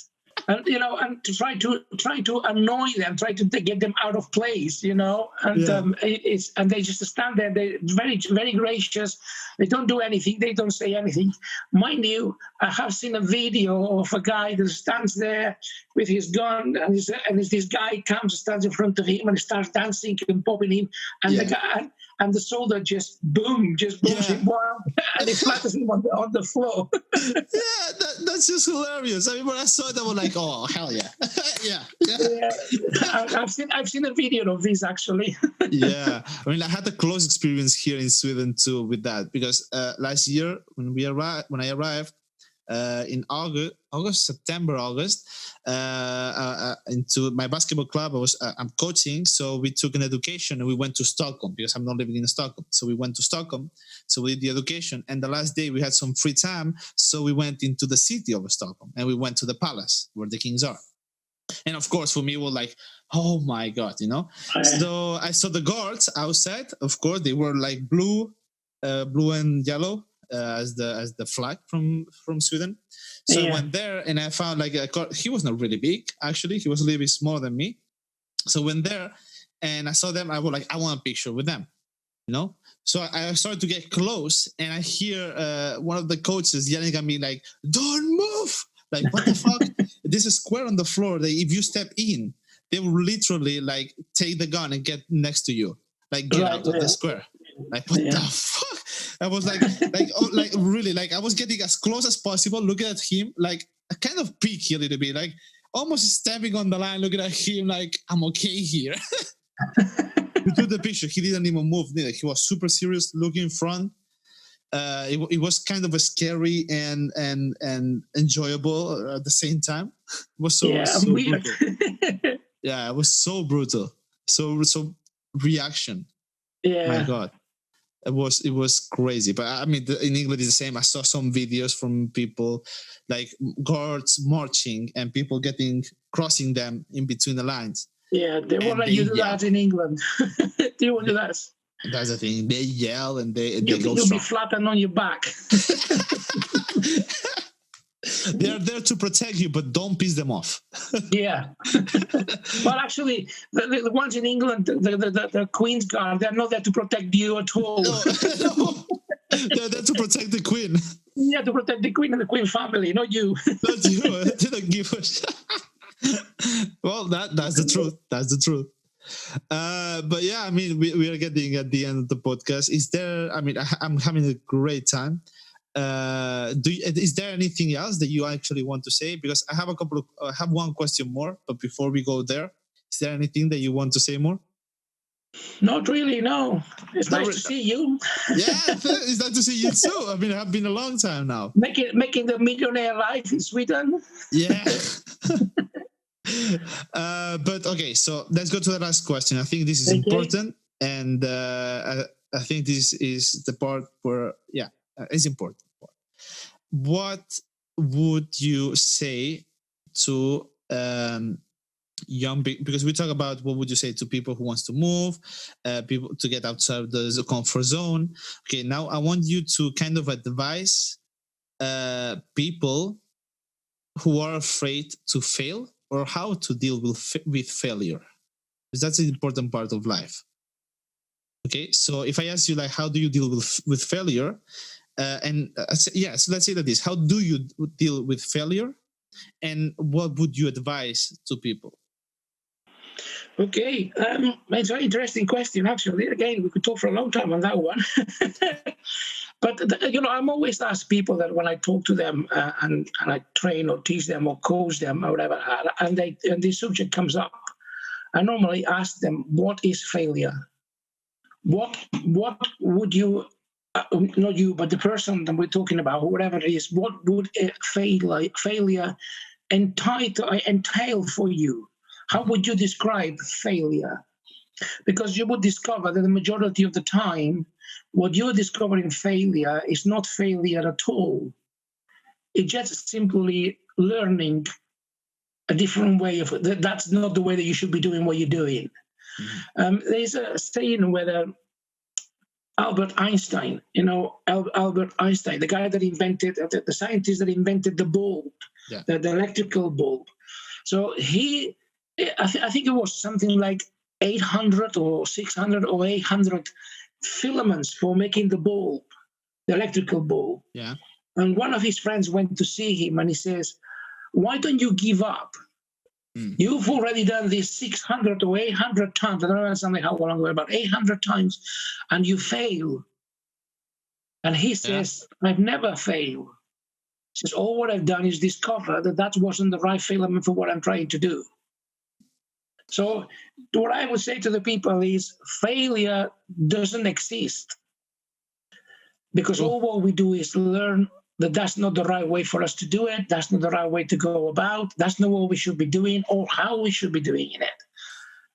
And and to try to annoy them, try to get them out of place, and and they just stand there. They're very, very gracious. They don't do anything. They don't say anything. Mind you, I have seen a video of a guy that stands there with his gun, and this guy comes and stands in front of him and starts dancing and popping him, and the guy. And the soldier just booms him one, and he flattens him on the floor. That's just hilarious. I mean, when I saw it, I was like, "Oh, hell yeah, yeah." I've seen a video of this actually. Yeah, I mean, I had a close experience here in Sweden too with that because last year when I arrived in September, August, into my basketball club. I'm coaching, so we took an education and we went to Stockholm because I'm not living in Stockholm. So we went to Stockholm, so we did the education. And the last day we had some free time, so we went into the city of Stockholm and we went to the palace where the kings are. And of course, for me, it was like, oh my God, So I saw the guards outside. Of course, they were like blue and yellow. As the flag from Sweden. So I went there and I found like he was not really big, actually. He was a little bit smaller than me. So I went there and I saw them. I was like, I want a picture with them, So I started to get close and I hear one of the coaches yelling at me like, don't move. Like, what the fuck? There's a square on the floor that if you step in, they will literally like take the gun and get next to you. Like, get out of the square. Like, what the fuck? I was like really, like I was getting as close as possible, looking at him, like kind of peeky a little bit, like almost stepping on the line, looking at him, like I'm okay here. We took the picture. He didn't even move. Neither. He was super serious, looking in front. It was kind of a scary and enjoyable at the same time. It was so weird. Brutal. Yeah, it was so brutal. So reaction. Yeah. My God. It was crazy, but I mean, in England it's the same. I saw some videos from people like guards marching and people crossing them in between the lines. Yeah, they won't let you do that in England. They won't do that. That's the thing. They yell and they go You'll be flattened on your back. They're there to protect you, but don't piss them off. Yeah. But actually, the ones in England, the Queen's Guard, they're not there to protect you at all. No. They're there to protect the Queen. Yeah, to protect the Queen and the Queen family, not you. Not you. They don't give a shit. Well, that's the truth. That's the truth. But yeah, I mean, we are getting at the end of the podcast. I'm having a great time. Is there anything else that you actually want to say? Because I have one question more, but before we go there, is there anything that you want to say more? Not really, no. It's nice to see you. Yeah, it's nice to see you too. I mean, it's been a long time now. Making the millionaire life in Sweden. Yeah. But okay, so let's go to the last question. I think this is important, and I think this is the part where, it's important. What would you say to young people? Because we talk about what would you say to people who wants to move, people to get outside the comfort zone. Okay, now I want you to kind of advise people who are afraid to fail or how to deal with failure, because that's an important part of life. Okay, so if I ask you, like, how do you deal with failure? So let's say that this. How do you deal with failure, and what would you advise to people? Okay, it's a very interesting question, actually. Again, we could talk for a long time on that one. But, I'm always asked people that when I talk to them and I train or teach them or coach them or whatever, and this subject comes up, I normally ask them, what is failure? what would you, not you, but the person that we're talking about, whatever it is, what would a failure entail for you? How would you describe failure? Because you would discover that the majority of the time, what you're discovering failure is not failure at all. It's just simply learning a different way of, that's not the way that you should be doing what you're doing. There's a saying where Albert Einstein, Albert Einstein, the guy that invented, the scientist that invented the bulb, the electrical bulb. So I think it was something like 800 or 600 or 800 filaments for making the bulb, the electrical bulb. Yeah. And one of his friends went to see him and he says, why don't you give up? You've already done this 600 or 800 times. I don't know something how long, about 800 times, and you fail. And he says, I've never failed. He says, all what I've done is discover that wasn't the right filament for what I'm trying to do. So what I would say to the people is failure doesn't exist, because all what we do is learn that that's not the right way for us to do it. That's not the right way to go about. That's not what we should be doing or how we should be doing it.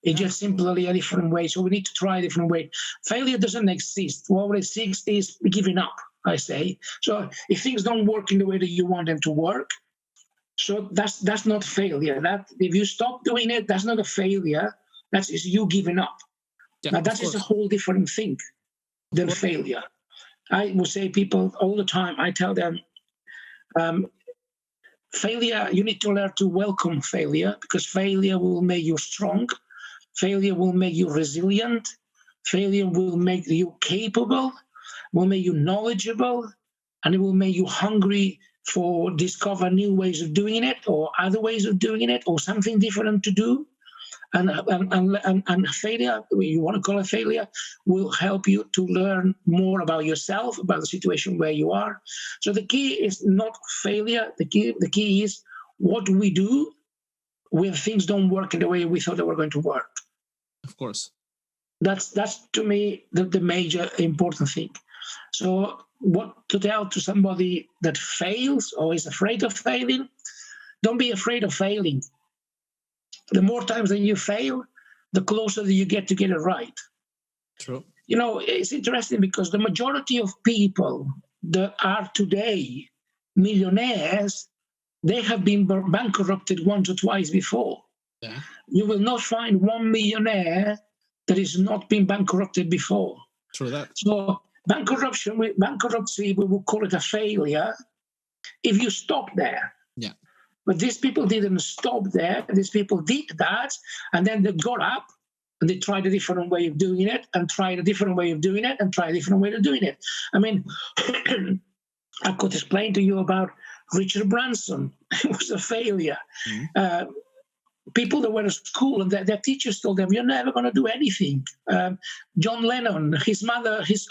It's just simply a different way. So we need to try a different way. Failure doesn't exist. What exists is giving up, I say. So if things don't work in the way that you want them to work, so that's not failure. That if you stop doing it, that's not a failure. That is you giving up. Now that is a whole different thing than failure. I will say people all the time, I tell them, failure, you need to learn to welcome failure, because failure will make you strong. Failure will make you resilient. Failure will make you capable, will make you knowledgeable, and it will make you hungry for discover new ways of doing it or other ways of doing it or something different to do. And failure, you want to call it failure, will help you to learn more about yourself, about the situation where you are. So the key is not failure. The key is what do we do when things don't work in the way we thought they were going to work. Of course. That's to me the major important thing. So what to tell to somebody that fails or is afraid of failing? Don't be afraid of failing. The more times that you fail, the closer that you get to get it right. True. It's interesting because the majority of people that are today millionaires, they have been bankrupted once or twice before. Yeah. You will not find one millionaire that has not been bankrupted before. True that. So bankruptcy, we will call it a failure if you stop there. Yeah. But these people didn't stop there. These people did that, and then they got up and they tried a different way of doing it, and tried a different way of doing it, and tried a different way of doing it. I mean, I could explain to you about Richard Branson. It was a failure. People that were at school and their teachers told them, you're never going to do anything. John Lennon, his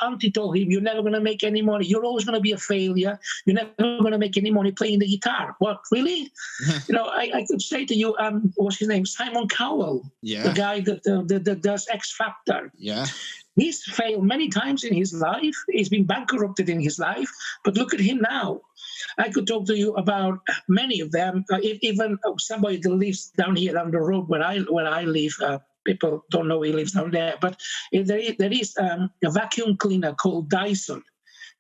auntie told him, you're never going to make any money. You're always going to be a failure. You're never going to make any money playing the guitar. What, really? I could say to you, what's his name? Simon Cowell, the guy that does X Factor. Yeah. He's failed many times in his life. He's been bankrupted in his life. But look at him now. I could talk to you about many of them. Even somebody that lives down here down the road where I live. People don't know he lives down there. But there is a vacuum cleaner called Dyson,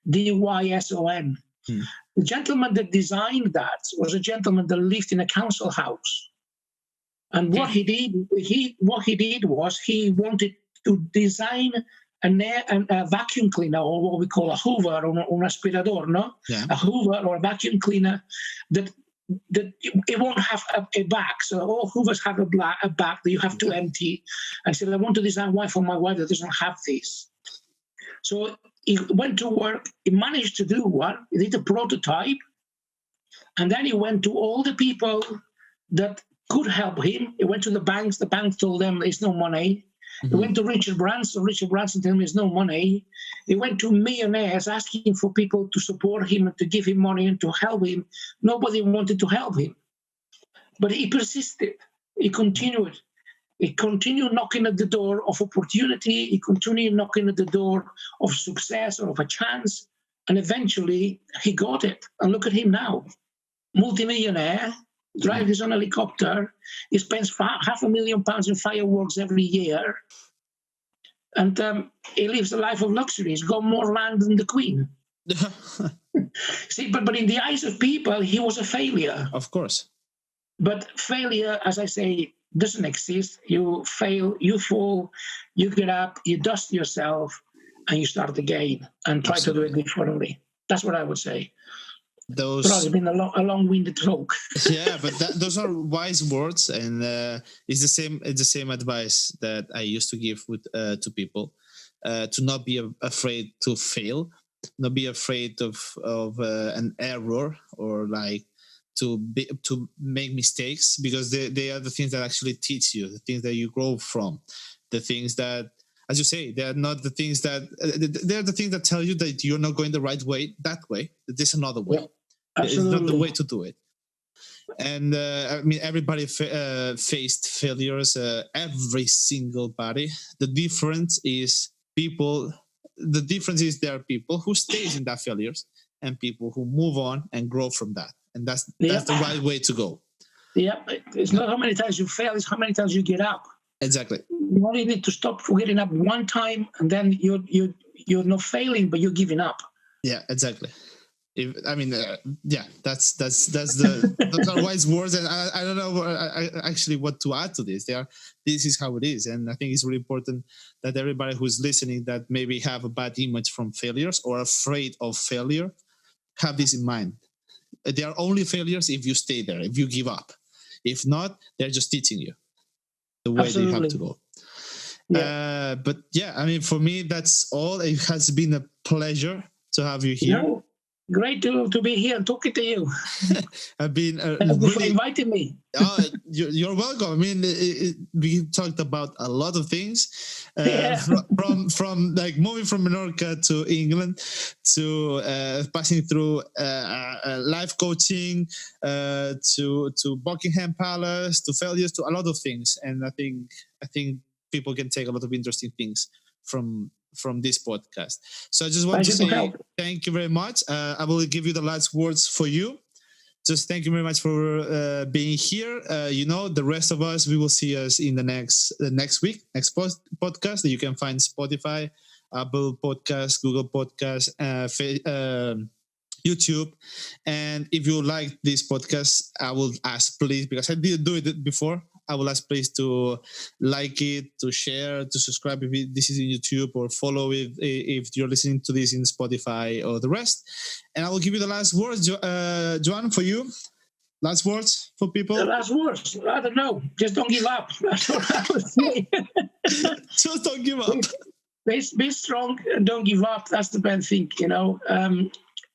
Dyson. The gentleman that designed that was a gentleman that lived in a council house. And what he did was he wanted to design a vacuum cleaner, or what we call a hoover or an aspirador, no? Yeah. A hoover or a vacuum cleaner that it won't have a back. So all hoovers have a back that you have to empty. I said, I want to design one for my wife that doesn't have this. So he went to work. He managed to do one. He did a prototype. And then he went to all the people that could help him. He went to the banks. The bank told them there's no money. He went to Richard Branson. Richard Branson told him there's no money. He went to millionaires asking for people to support him and to give him money and to help him. Nobody wanted to help him. But he persisted. He continued. He continued knocking at the door of opportunity. He continued knocking at the door of success or of a chance. And eventually he got it. And look at him now, multimillionaire, drives his own helicopter. He spends £500,000 in fireworks every year. And he lives a life of luxury. He's got more land than the Queen. See, but in the eyes of people, he was a failure. Of course. But failure, as I say, doesn't exist. You fail, you fall, you get up, you dust yourself, and you start again and try Absolutely. to do it differently. That's what I would say. Those. Probably been a long-winded talk. Yeah, but those are wise words, and it's the same. It's the same advice that I used to give to people, to not be afraid to fail, not be afraid of an error, or like to make mistakes, because they are the things that actually teach you, the things that you grow from, the things that, as you say, they are not the things that they're the things that tell you that you're not going the right way. That way, that there's another way. Yeah, absolutely. It's not the way to do it. And I mean, everybody faced failures. Every single body. The difference is people. The difference is there are people who stays in that failures and people who move on and grow from that. And that's the right way to go. Yeah, it's not how many times you fail; it's how many times you get up. Exactly. You only need to stop getting up one time, and then you're not failing, but you're giving up. Yeah, exactly. That's those are wise words, and I don't know actually what to add to this. This is how it is, and I think it's really important that everybody who's listening that maybe have a bad image from failures or afraid of failure, have this in mind. They are only failures if you stay there, if you give up. If not, they're just teaching you the way Absolutely. they have to go. Yeah. But yeah, I mean, for me, that's all. It has been a pleasure to have you here. No, great to be here and talking to you. I've been Thank you for inviting me. You're welcome. I mean, we talked about a lot of things, from like moving from Menorca to England, to passing through life coaching, to Buckingham Palace, to failures, to a lot of things. And I think people can take a lot of interesting things from this podcast. So I just want to say thank you very much. I will give you the last words for you. Just thank you very much for being here. The rest of us, we will see us in the next podcast that you can find Spotify, Apple Podcasts, Google Podcasts, YouTube. And if you like this podcast, I will ask, please, because I didn't do it before, I will ask please to like it, to share, to subscribe if this is in YouTube, or follow it if you're listening to this in Spotify or the rest. And I will give you the last words, Juan, for you. Last words for people. The last words, I don't know. Just don't give up. That's what I would say. Just don't give up. Be strong and don't give up. That's the best thing,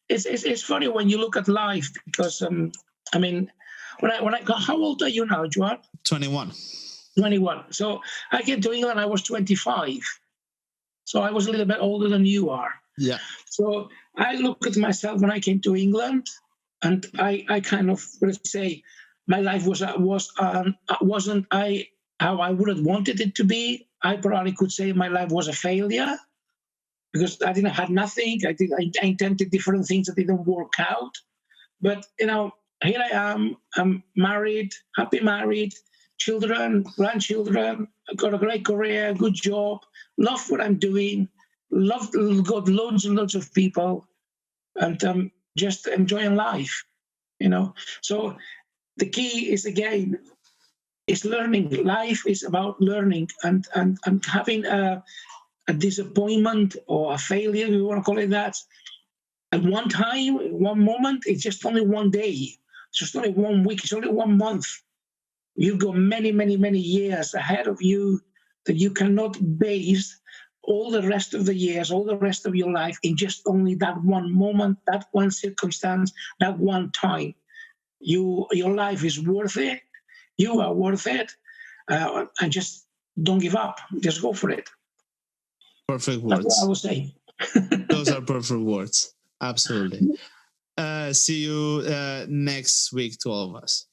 It's funny when you look at life, because when I got, how old are you now, Juan? 21. 21. So I came to England, I was 25. So I was a little bit older than you are. Yeah. So I look at myself when I came to England, and I kind of would say my life wasn't how I would have wanted it to be. I probably could say my life was a failure, because I had nothing. I intended different things that didn't work out. But here I am. I'm married, happy married, children, grandchildren. I've got a great career, good job, love what I'm doing, got loads and loads of people, and just enjoying life, So the key is, again, is learning. Life is about learning, and having a disappointment or a failure, if you want to call it that, at one time, one moment, it's just only one day. It's just only 1 week. It's only 1 month. You've got many, many, many years ahead of you that you cannot base all the rest of the years, all the rest of your life in just only that one moment, that one circumstance, that one time. Your life is worth it. You are worth it. And just don't give up. Just go for it. Perfect words. That's what I would say. Those are perfect words. Absolutely. See you next week to all of us.